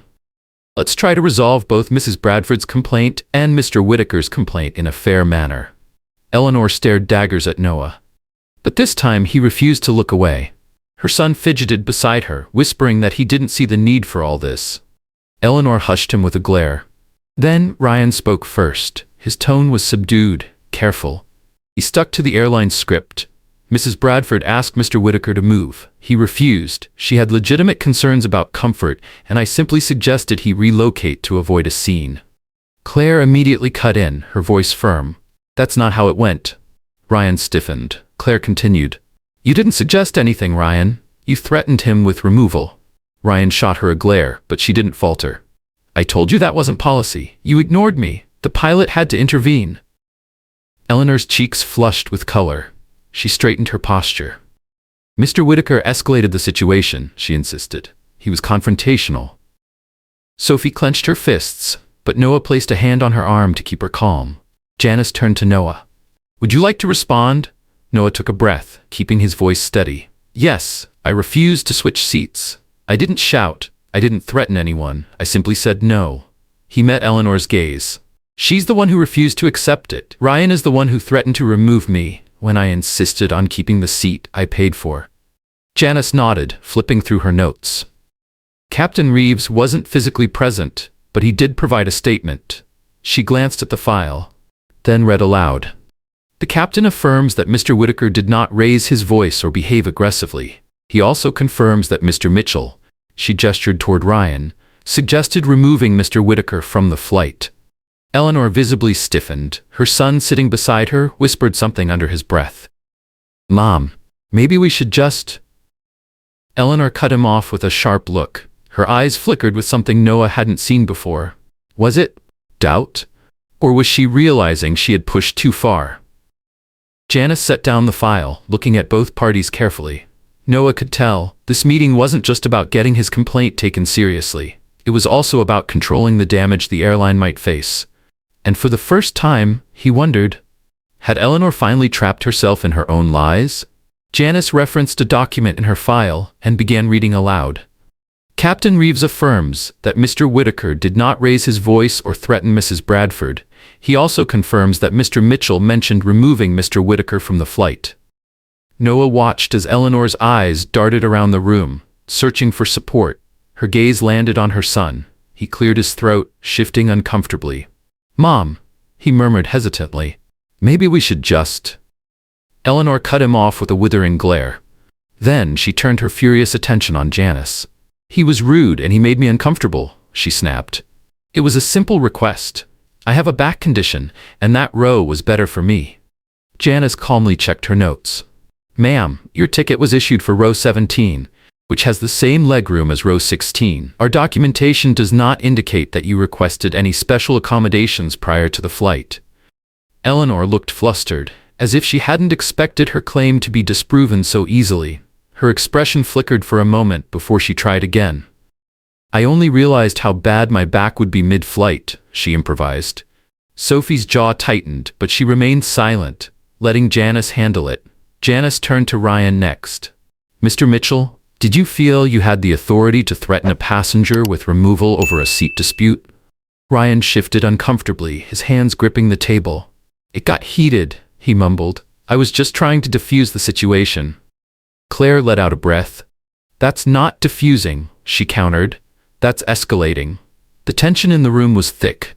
Let's try to resolve both Mrs. Bradford's complaint and Mr. Whitaker's complaint in a fair manner. Eleanor stared daggers at Noah. But this time he refused to look away. Her son fidgeted beside her, whispering that he didn't see the need for all this. Eleanor hushed him with a glare. Then Ryan spoke first. His tone was subdued, careful. He stuck to the airline script. Mrs. Bradford asked Mr. Whitaker to move. He refused. She had legitimate concerns about comfort, and I simply suggested he relocate to avoid a scene. Claire immediately cut in, her voice firm. That's not how it went. Ryan stiffened. Claire continued. You didn't suggest anything, Ryan. You threatened him with removal. Ryan shot her a glare, but she didn't falter. I told you that wasn't policy. You ignored me. The pilot had to intervene. Eleanor's cheeks flushed with color. She straightened her posture. Mr. Whitaker escalated the situation, she insisted. He was confrontational. Sophie clenched her fists, but Noah placed a hand on her arm to keep her calm. Janice turned to Noah. Would you like to respond? Noah took a breath, keeping his voice steady. Yes, I refused to switch seats. I didn't shout. I didn't threaten anyone. I simply said no. He met Eleanor's gaze. She's the one who refused to accept it. Ryan is the one who threatened to remove me when I insisted on keeping the seat I paid for. Janice nodded, flipping through her notes. Captain Reeves wasn't physically present, but he did provide a statement. She glanced at the file, then read aloud. The captain affirms that Mr. Whitaker did not raise his voice or behave aggressively. He also confirms that Mr. Mitchell, she gestured toward Ryan, suggested removing Mr. Whitaker from the flight. Eleanor visibly stiffened. Her son, sitting beside her, whispered something under his breath. Mom, maybe we should just... Eleanor cut him off with a sharp look. Her eyes flickered with something Noah hadn't seen before. Was it doubt? Or was she realizing she had pushed too far? Janice set down the file, looking at both parties carefully. Noah could tell this meeting wasn't just about getting his complaint taken seriously. It was also about controlling the damage the airline might face. And for the first time, he wondered, had Eleanor finally trapped herself in her own lies? Janice referenced a document in her file and began reading aloud. Captain Reeves affirms that Mr. Whitaker did not raise his voice or threaten Mrs. Bradford. He also confirms that Mr. Mitchell mentioned removing Mr. Whitaker from the flight. Noah watched as Eleanor's eyes darted around the room, searching for support. Her gaze landed on her son. He cleared his throat, shifting uncomfortably. Mom, he murmured hesitantly. Maybe we should just... Eleanor cut him off with a withering glare. Then she turned her furious attention on Janice. He was rude and he made me uncomfortable, she snapped. It was a simple request. I have a back condition, and that row was better for me. Janice calmly checked her notes. Ma'am, your ticket was issued for row 17, which has the same legroom as row 16. Our documentation does not indicate that you requested any special accommodations prior to the flight. Eleanor looked flustered. as if she hadn't expected her claim to be disproven so easily. Her expression flickered for a moment before she tried again. I only realized how bad my back would be mid-flight, she improvised. Sophie's jaw tightened, but she remained silent, letting Janice handle it. Janice turned to Ryan next. Mr. Mitchell, did you feel you had the authority to threaten a passenger with removal over a seat dispute? Ryan shifted uncomfortably, his hands gripping the table. It got heated, he mumbled. I was just trying to diffuse the situation. Claire let out a breath. That's not diffusing, she countered. That's escalating. The tension in the room was thick.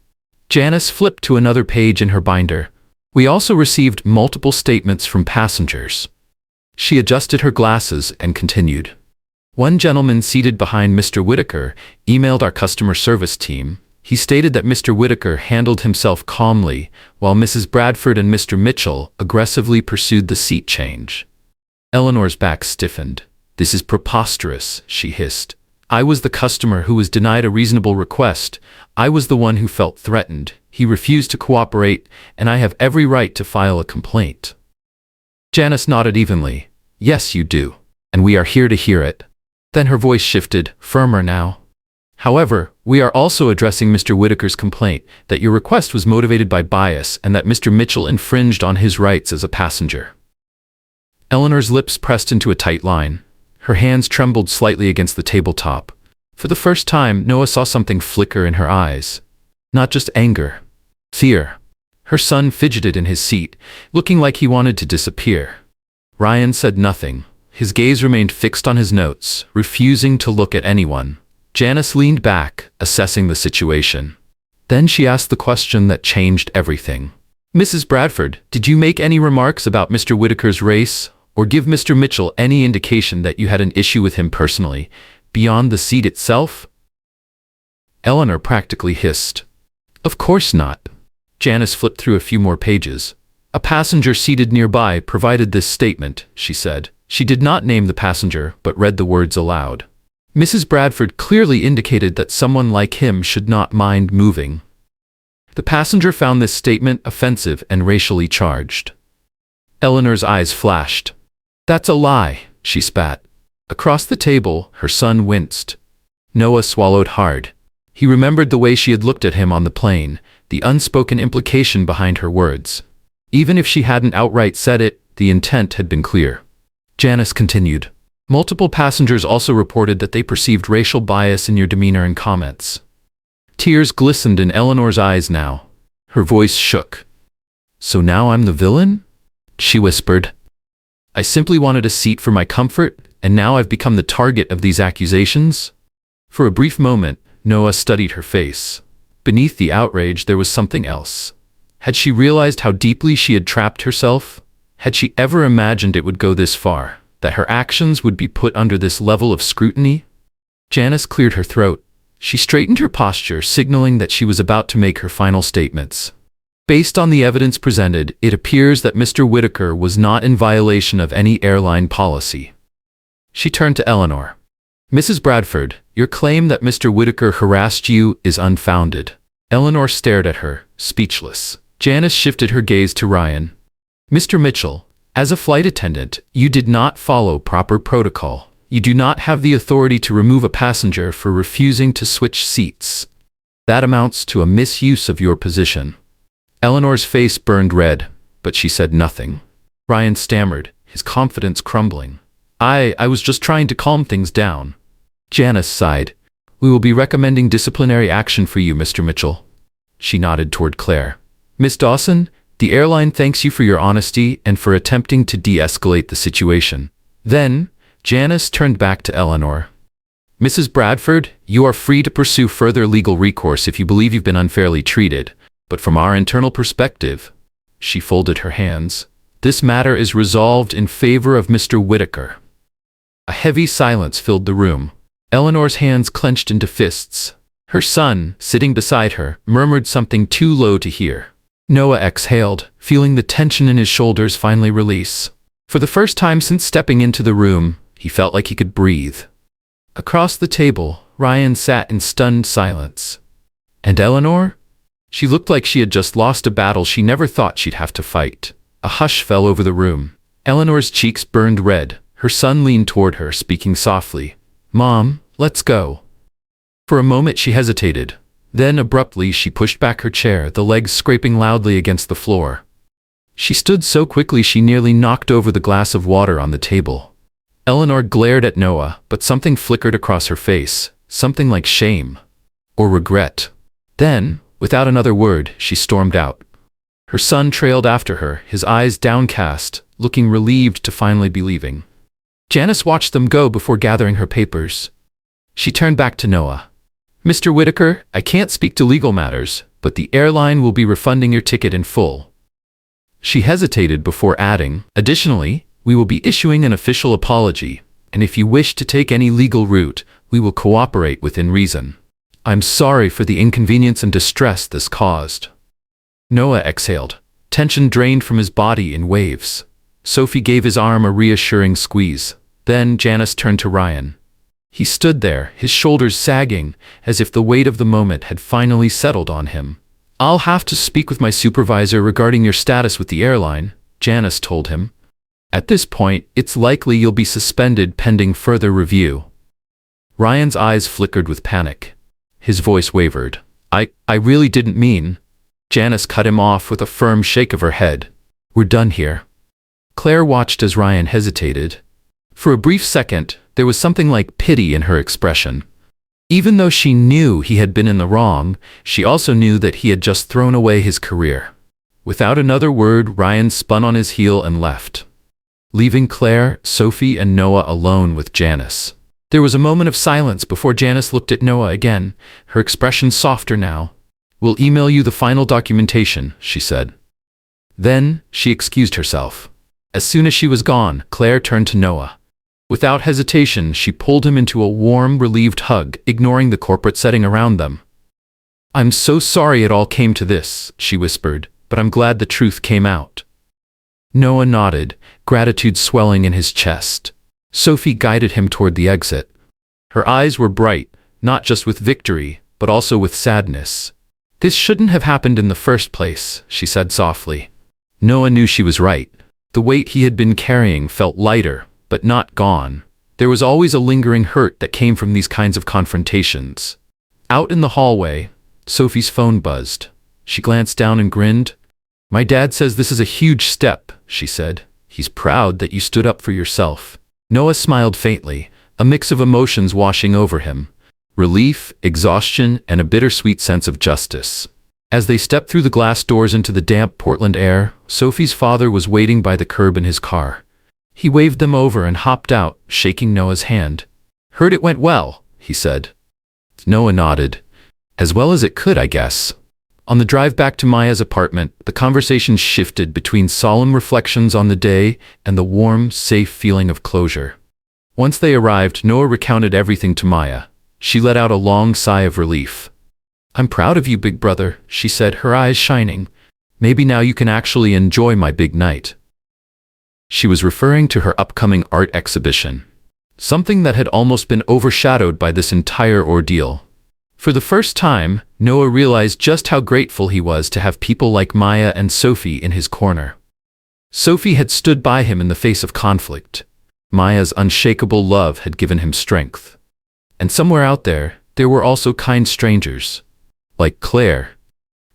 Janice flipped to another page in her binder. We also received multiple statements from passengers. She adjusted her glasses and continued. One gentleman seated behind Mr. Whitaker emailed our customer service team. He stated that Mr. Whitaker handled himself calmly, while Mrs. Bradford and Mr. Mitchell aggressively pursued the seat change. Eleanor's back stiffened. This is preposterous, she hissed. I was the customer who was denied a reasonable request. I was the one who felt threatened. He refused to cooperate, and I have every right to file a complaint. Janice nodded evenly. Yes, you do. And we are here to hear it. Then her voice shifted, firmer now. However, we are also addressing Mr. Whitaker's complaint that your request was motivated by bias and that Mr. Mitchell infringed on his rights as a passenger. Eleanor's lips pressed into a tight line. Her hands trembled slightly against the tabletop. For the first time, Noah saw something flicker in her eyes. Not just anger. Fear. Her son fidgeted in his seat, looking like he wanted to disappear. Ryan said nothing. His gaze remained fixed on his notes, refusing to look at anyone. Janice leaned back, assessing the situation. Then she asked the question that changed everything. Mrs. Bradford, did you make any remarks about Mr. Whitaker's race, or give Mr. Mitchell any indication that you had an issue with him personally, beyond the seat itself? Eleanor practically hissed. Of course not. Janice flipped through a few more pages. A passenger seated nearby provided this statement, she said. She did not name the passenger, but read the words aloud. Mrs. Bradford clearly indicated that someone like him should not mind moving. The passenger found this statement offensive and racially charged. Eleanor's eyes flashed. That's a lie, she spat. Across the table, her son winced. Noah swallowed hard. He remembered the way she had looked at him on the plane, the unspoken implication behind her words. Even if she hadn't outright said it, the intent had been clear. Janice continued. Multiple passengers also reported that they perceived racial bias in your demeanor and comments. Tears glistened in Eleanor's eyes now. Her voice shook. So now I'm the villain? She whispered. I simply wanted a seat for my comfort, and now I've become the target of these accusations? For a brief moment, Noah studied her face. Beneath the outrage, there was something else. Had she realized how deeply she had trapped herself? Had she ever imagined it would go this far, that her actions would be put under this level of scrutiny? Janice cleared her throat. She straightened her posture, signaling that she was about to make her final statements. Based on the evidence presented, it appears that Mr. Whitaker was not in violation of any airline policy. She turned to Eleanor. Mrs. Bradford, your claim that Mr. Whitaker harassed you is unfounded. Eleanor stared at her, speechless. Janice shifted her gaze to Ryan. Mr. Mitchell, as a flight attendant, you did not follow proper protocol. You do not have the authority to remove a passenger for refusing to switch seats. That amounts to a misuse of your position. Eleanor's face burned red, but she said nothing. Ryan stammered, his confidence crumbling. I was just trying to calm things down. Janice sighed. We will be recommending disciplinary action for you, Mr. Mitchell. She nodded toward Claire. Miss Dawson, the airline thanks you for your honesty and for attempting to de-escalate the situation. Then, Janice turned back to Eleanor. Mrs. Bradford, you are free to pursue further legal recourse if you believe you've been unfairly treated, but from our internal perspective, she folded her hands, this matter is resolved in favor of Mr. Whitaker. A heavy silence filled the room. Eleanor's hands clenched into fists. Her son, sitting beside her, murmured something too low to hear. Noah exhaled, feeling the tension in his shoulders finally release. For the first time since stepping into the room, he felt like he could breathe. Across the table, Ryan sat in stunned silence. And Eleanor? She looked like she had just lost a battle she never thought she'd have to fight. A hush fell over the room. Eleanor's cheeks burned red. Her son leaned toward her, speaking softly. "Mom, let's go." For a moment she hesitated. Then abruptly she pushed back her chair, the legs scraping loudly against the floor. She stood so quickly she nearly knocked over the glass of water on the table. Eleanor glared at Noah, but something flickered across her face, something like shame or regret. Then, without another word, she stormed out. Her son trailed after her, his eyes downcast, looking relieved to finally be leaving. Janice watched them go before gathering her papers. She turned back to Noah. "Mr. Whitaker, I can't speak to legal matters, but the airline will be refunding your ticket in full." She hesitated before adding, "Additionally, we will be issuing an official apology, and if you wish to take any legal route, we will cooperate within reason. I'm sorry for the inconvenience and distress this caused." Noah exhaled. Tension drained from his body in waves. Sophie gave his arm a reassuring squeeze. Then Janice turned to Ryan. He stood there, his shoulders sagging, as if the weight of the moment had finally settled on him. "I'll have to speak with my supervisor regarding your status with the airline," Janice told him. "At this point, it's likely you'll be suspended pending further review." Ryan's eyes flickered with panic. His voice wavered. I really didn't mean." Janice cut him off with a firm shake of her head. "We're done here." Claire watched as Ryan hesitated. For a brief second, there was something like pity in her expression. Even though she knew he had been in the wrong, she also knew that he had just thrown away his career. Without another word, Ryan spun on his heel and left, leaving Claire, Sophie, and Noah alone with Janice. There was a moment of silence before Janice looked at Noah again, her expression softer now. "We'll email you the final documentation," she said. Then, she excused herself. As soon as she was gone, Claire turned to Noah. Without hesitation, she pulled him into a warm, relieved hug, ignoring the corporate setting around them. "I'm so sorry it all came to this," she whispered, "but I'm glad the truth came out." Noah nodded, gratitude swelling in his chest. Sophie guided him toward the exit. Her eyes were bright, not just with victory, but also with sadness. "This shouldn't have happened in the first place," she said softly. Noah knew she was right. The weight he had been carrying felt lighter, but not gone. There was always a lingering hurt that came from these kinds of confrontations. Out in the hallway, Sophie's phone buzzed. She glanced down and grinned. "My dad says this is a huge step," she said. "He's proud that you stood up for yourself." Noah smiled faintly, a mix of emotions washing over him. Relief, exhaustion, and a bittersweet sense of justice. As they stepped through the glass doors into the damp Portland air, Sophie's father was waiting by the curb in his car. He waved them over and hopped out, shaking Noah's hand. "Heard it went well," he said. Noah nodded. "As well as it could, I guess." On the drive back to Maya's apartment, the conversation shifted between solemn reflections on the day and the warm, safe feeling of closure. Once they arrived, Noah recounted everything to Maya. She let out a long sigh of relief. "I'm proud of you, big brother," she said, her eyes shining. "Maybe now you can actually enjoy my big night." She was referring to her upcoming art exhibition, something that had almost been overshadowed by this entire ordeal. For the first time, Noah realized just how grateful he was to have people like Maya and Sophie in his corner. Sophie had stood by him in the face of conflict. Maya's unshakable love had given him strength. And somewhere out there, there were also kind strangers, like Claire,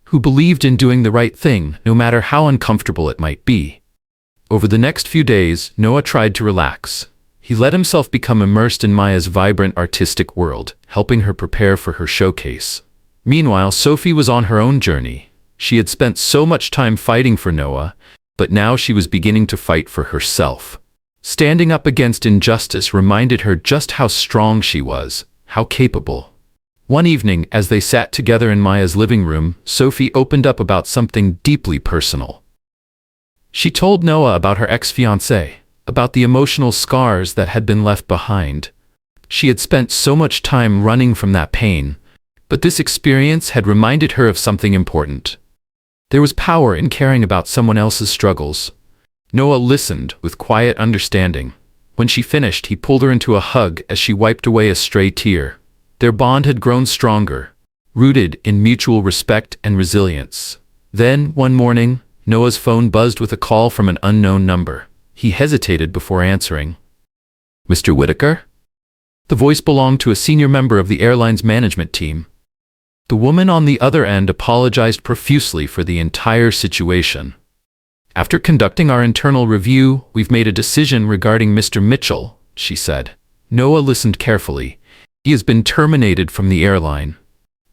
who believed in doing the right thing, no matter how uncomfortable it might be. Over the next few days, Noah tried to relax. He let himself become immersed in Maya's vibrant artistic world, helping her prepare for her showcase. Meanwhile, Sophie was on her own journey. She had spent so much time fighting for Noah, but now she was beginning to fight for herself. Standing up against injustice reminded her just how strong she was, how capable. One evening, as they sat together in Maya's living room, Sophie opened up about something deeply personal. She told Noah about her ex-fiancé, about the emotional scars that had been left behind. She had spent so much time running from that pain, but this experience had reminded her of something important. There was power in caring about someone else's struggles. Noah listened with quiet understanding. When she finished, he pulled her into a hug as she wiped away a stray tear. Their bond had grown stronger, rooted in mutual respect and resilience. Then, one morning, Noah's phone buzzed with a call from an unknown number. He hesitated before answering. Mr. Whitaker? The voice belonged to a senior member of the airline's management team. The woman on the other end apologized profusely for the entire situation. After conducting our internal review, we've made a decision regarding Mr. Mitchell, she said. Noah listened carefully. He has been terminated from the airline.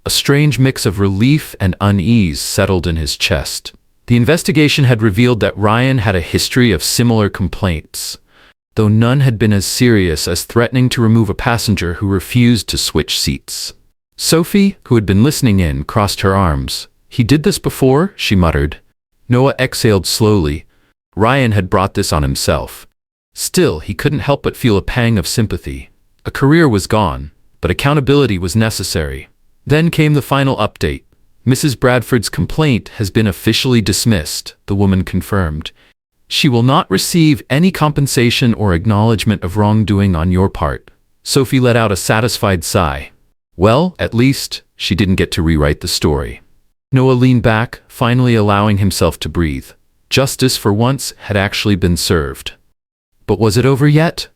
A strange mix of relief and unease settled in his chest. The investigation had revealed that Ryan had a history of similar complaints, though none had been as serious as threatening to remove a passenger who refused to switch seats. Sophie, who had been listening in, crossed her arms. He did this before, she muttered. Noah exhaled slowly. Ryan had brought this on himself. Still, he couldn't help but feel a pang of sympathy. A career was gone, but accountability was necessary. Then came the final update. Mrs. Bradford's complaint has been officially dismissed, the woman confirmed. She will not receive any compensation or acknowledgement of wrongdoing on your part. Sophie let out a satisfied sigh. Well, at least, she didn't get to rewrite the story. Noah leaned back, finally allowing himself to breathe. Justice, for once, had actually been served. But was it over yet?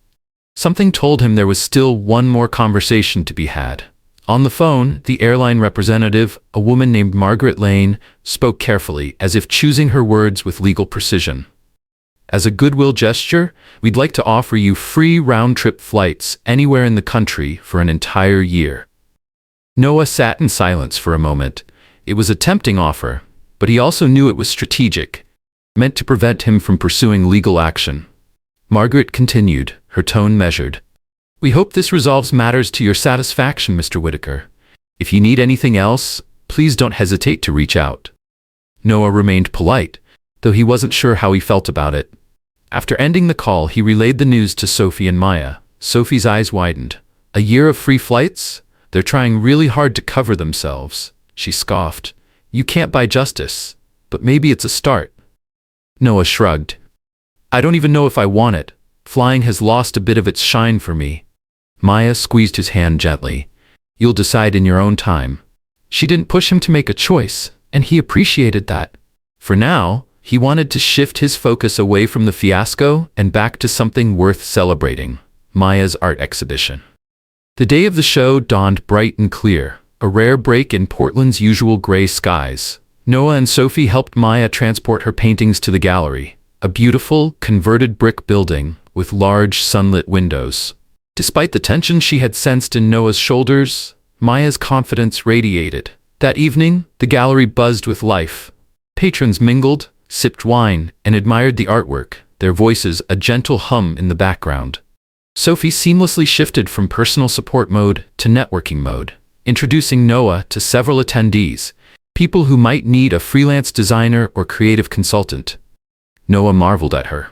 Something told him there was still one more conversation to be had. On the phone, the airline representative, a woman named Margaret Lane, spoke carefully, as if choosing her words with legal precision. As a goodwill gesture, we'd like to offer you free round-trip flights anywhere in the country for an entire year. Noah sat in silence for a moment. It was a tempting offer, but he also knew it was strategic, meant to prevent him from pursuing legal action. Margaret continued, her tone measured. We hope this resolves matters to your satisfaction, Mr. Whitaker. If you need anything else, please don't hesitate to reach out. Noah remained polite, though he wasn't sure how he felt about it. After ending the call, he relayed the news to Sophie and Maya. Sophie's eyes widened. A year of free flights? They're trying really hard to cover themselves. She scoffed. You can't buy justice, but maybe it's a start. Noah shrugged. I don't even know if I want it. Flying has lost a bit of its shine for me. Maya squeezed his hand gently. You'll decide in your own time. She didn't push him to make a choice, and he appreciated that. For now, he wanted to shift his focus away from the fiasco and back to something worth celebrating, Maya's art exhibition. The day of the show dawned bright and clear, a rare break in Portland's usual gray skies. Noah and Sophie helped Maya transport her paintings to the gallery, a beautiful, converted brick building with large sunlit windows. Despite the tension she had sensed in Noah's shoulders, Maya's confidence radiated. That evening, the gallery buzzed with life. Patrons mingled, sipped wine, and admired the artwork, their voices a gentle hum in the background. Sophie seamlessly shifted from personal support mode to networking mode, introducing Noah to several attendees, people who might need a freelance designer or creative consultant. Noah marveled at her.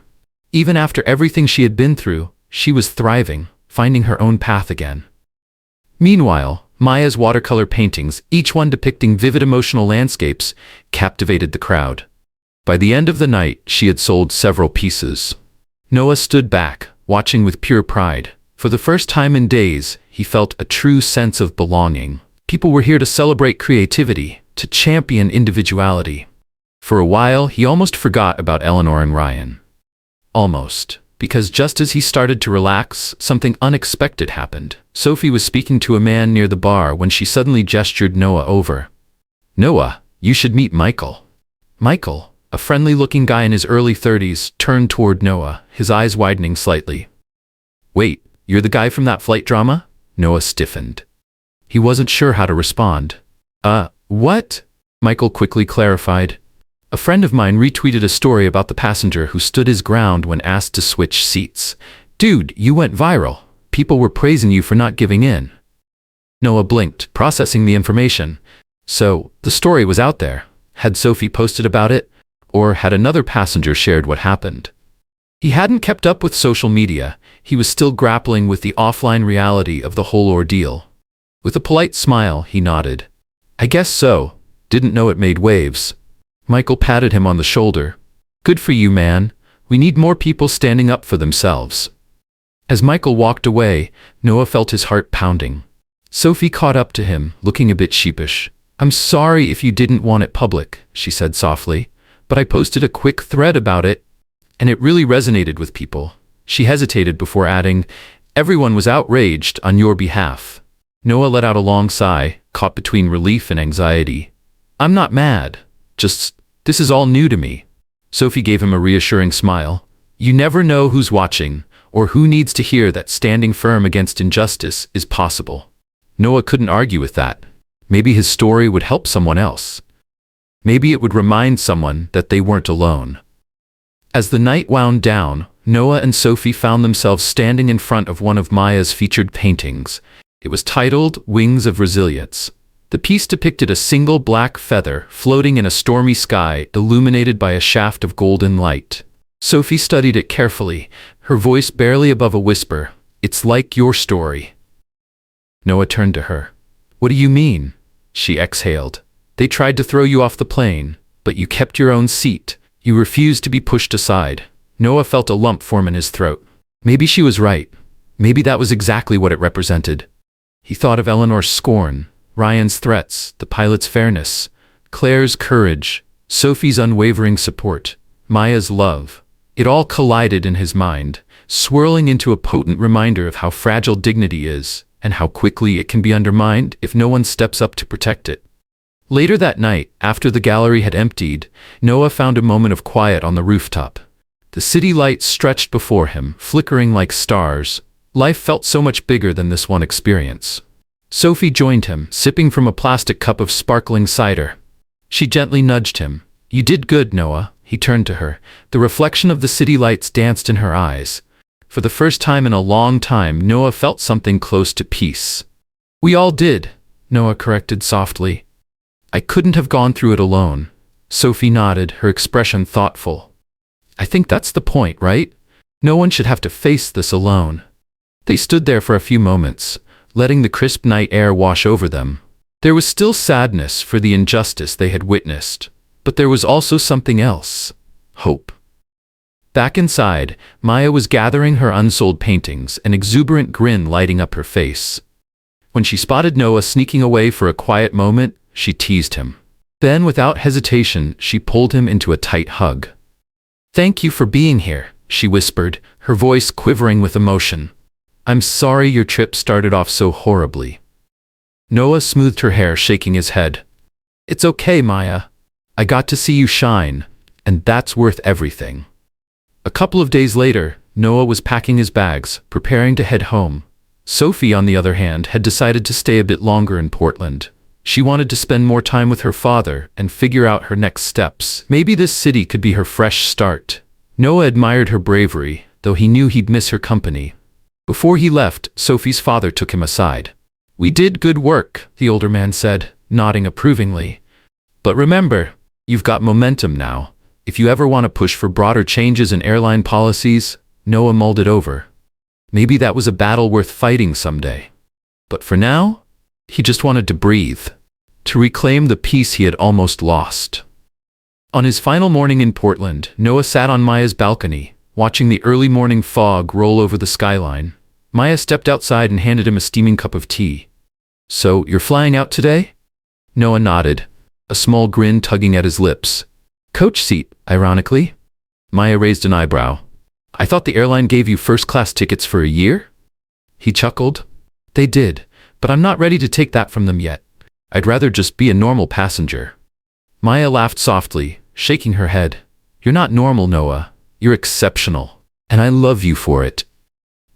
Even after everything she had been through, she was thriving, finding her own path again. Meanwhile, Maya's watercolor paintings, each one depicting vivid emotional landscapes, captivated the crowd. By the end of the night, she had sold several pieces. Noah stood back, watching with pure pride. For the first time in days, he felt a true sense of belonging. People were here to celebrate creativity, to champion individuality. For a while, he almost forgot about Eleanor and Ryan. Almost. Because just as he started to relax, something unexpected happened. Sophie was speaking to a man near the bar when she suddenly gestured Noah over. Noah, you should meet Michael. Michael, a friendly-looking guy in his early 30s, turned toward Noah, his eyes widening slightly. Wait, you're the guy from that flight drama? Noah stiffened. He wasn't sure how to respond. What? Michael quickly clarified. A friend of mine retweeted a story about the passenger who stood his ground when asked to switch seats. Dude, you went viral. People were praising you for not giving in. Noah blinked, processing the information. So, the story was out there. Had Sophie posted about it? Or had another passenger shared what happened? He hadn't kept up with social media. He was still grappling with the offline reality of the whole ordeal. With a polite smile, he nodded. I guess so. Didn't know it made waves. Michael patted him on the shoulder. Good for you, man. We need more people standing up for themselves. As Michael walked away, Noah felt his heart pounding. Sophie caught up to him, looking a bit sheepish. I'm sorry if you didn't want it public, she said softly. but I posted a quick thread about it, and it really resonated with people. She hesitated before adding, everyone was outraged on your behalf. Noah let out a long sigh, caught between relief and anxiety. I'm not mad. Just, this is all new to me. Sophie gave him a reassuring smile. You never know who's watching, or who needs to hear that standing firm against injustice is possible. Noah couldn't argue with that. Maybe his story would help someone else. Maybe it would remind someone that they weren't alone. As the night wound down, Noah and Sophie found themselves standing in front of one of Maya's featured paintings. It was titled Wings of Resilience. The piece depicted a single black feather floating in a stormy sky illuminated by a shaft of golden light. Sophie studied it carefully, her voice barely above a whisper. It's like your story. Noah turned to her. What do you mean? She exhaled. They tried to throw you off the plane, but you kept your own seat. You refused to be pushed aside. Noah felt a lump form in his throat. Maybe she was right. Maybe that was exactly what it represented. He thought of Eleanor's scorn, Ryan's threats, the pilot's fairness, Claire's courage, Sophie's unwavering support, Maya's love. It all collided in his mind, swirling into a potent reminder of how fragile dignity is, and how quickly it can be undermined if no one steps up to protect it. Later that night, after the gallery had emptied, Noah found a moment of quiet on the rooftop. The city lights stretched before him, flickering like stars. Life felt so much bigger than this one experience. Sophie joined him, sipping from a plastic cup of sparkling cider. She gently nudged him. You did good, Noah. He turned to her. The reflection of the city lights danced in her eyes. For the first time in a long time, Noah felt something close to peace. We all did, Noah corrected softly. I couldn't have gone through it alone. Sophie nodded, her expression thoughtful. I think that's the point, right? No one should have to face this alone. They stood there for a few moments, letting the crisp night air wash over them. There was still sadness for the injustice they had witnessed, but there was also something else. Hope. Back inside, Maya was gathering her unsold paintings, an exuberant grin lighting up her face. When she spotted Noah sneaking away for a quiet moment, she teased him. Then, without hesitation, she pulled him into a tight hug. Thank you for being here, she whispered, her voice quivering with emotion. I'm sorry your trip started off so horribly. Noah smoothed her hair, shaking his head. It's okay, Maya. I got to see you shine, and that's worth everything. A couple of days later, Noah was packing his bags, preparing to head home. Sophie, on the other hand, had decided to stay a bit longer in Portland. She wanted to spend more time with her father and figure out her next steps. Maybe this city could be her fresh start. Noah admired her bravery, though he knew he'd miss her company. Before he left, Sophie's father took him aside. We did good work, the older man said, nodding approvingly. But remember, you've got momentum now. If you ever want to push for broader changes in airline policies, Noah mulled it over. Maybe that was a battle worth fighting someday. But for now, he just wanted to breathe, to reclaim the peace he had almost lost. On his final morning in Portland, Noah sat on Maya's balcony, watching the early morning fog roll over the skyline. Maya stepped outside and handed him a steaming cup of tea. So, you're flying out today? Noah nodded, a small grin tugging at his lips. Coach seat, ironically. Maya raised an eyebrow. I thought the airline gave you first-class tickets for a year? He chuckled. They did, but I'm not ready to take that from them yet. I'd rather just be a normal passenger. Maya laughed softly, shaking her head. You're not normal, Noah. You're exceptional, and I love you for it.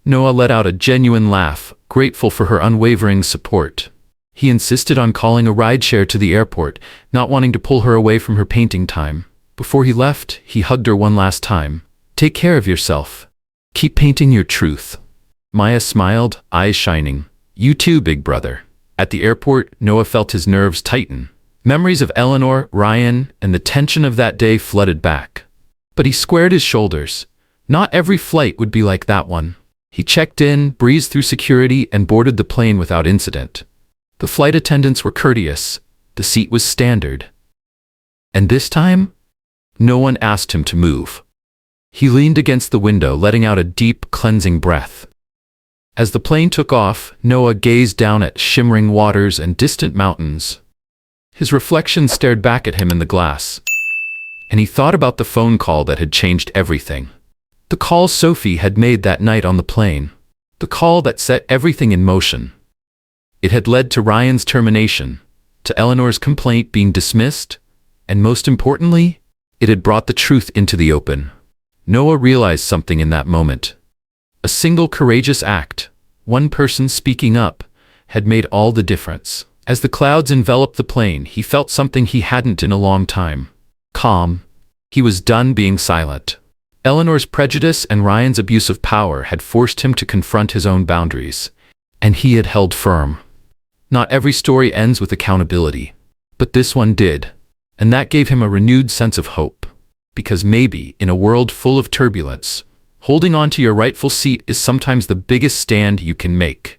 Noah let out a genuine laugh, grateful for her unwavering support. He insisted on calling a rideshare to the airport, not wanting to pull her away from her painting time. Before he left, he hugged her one last time. Take care of yourself. Keep painting your truth. Maya smiled, eyes shining. You too, big brother. At the airport, Noah felt his nerves tighten. Memories of Eleanor, Ryan, and the tension of that day flooded back. But he squared his shoulders. Not every flight would be like that one. He checked in, breezed through security, and boarded the plane without incident. The flight attendants were courteous. The seat was standard. And this time, no one asked him to move. He leaned against the window, letting out a deep, cleansing breath. As the plane took off, Noah gazed down at shimmering waters and distant mountains. His reflection stared back at him in the glass. And he thought about the phone call that had changed everything. The call Sophie had made that night on the plane. The call that set everything in motion. It had led to Ryan's termination, to Eleanor's complaint being dismissed, and most importantly, it had brought the truth into the open. Noah realized something in that moment. A single courageous act, one person speaking up, had made all the difference. As the clouds enveloped the plane, he felt something he hadn't in a long time. Calm. He was done being silent. Eleanor's prejudice and Ryan's abuse of power had forced him to confront his own boundaries, and he had held firm. Not every story ends with accountability, but this one did, and that gave him a renewed sense of hope. Because maybe, in a world full of turbulence, holding on to your rightful seat is sometimes the biggest stand you can make.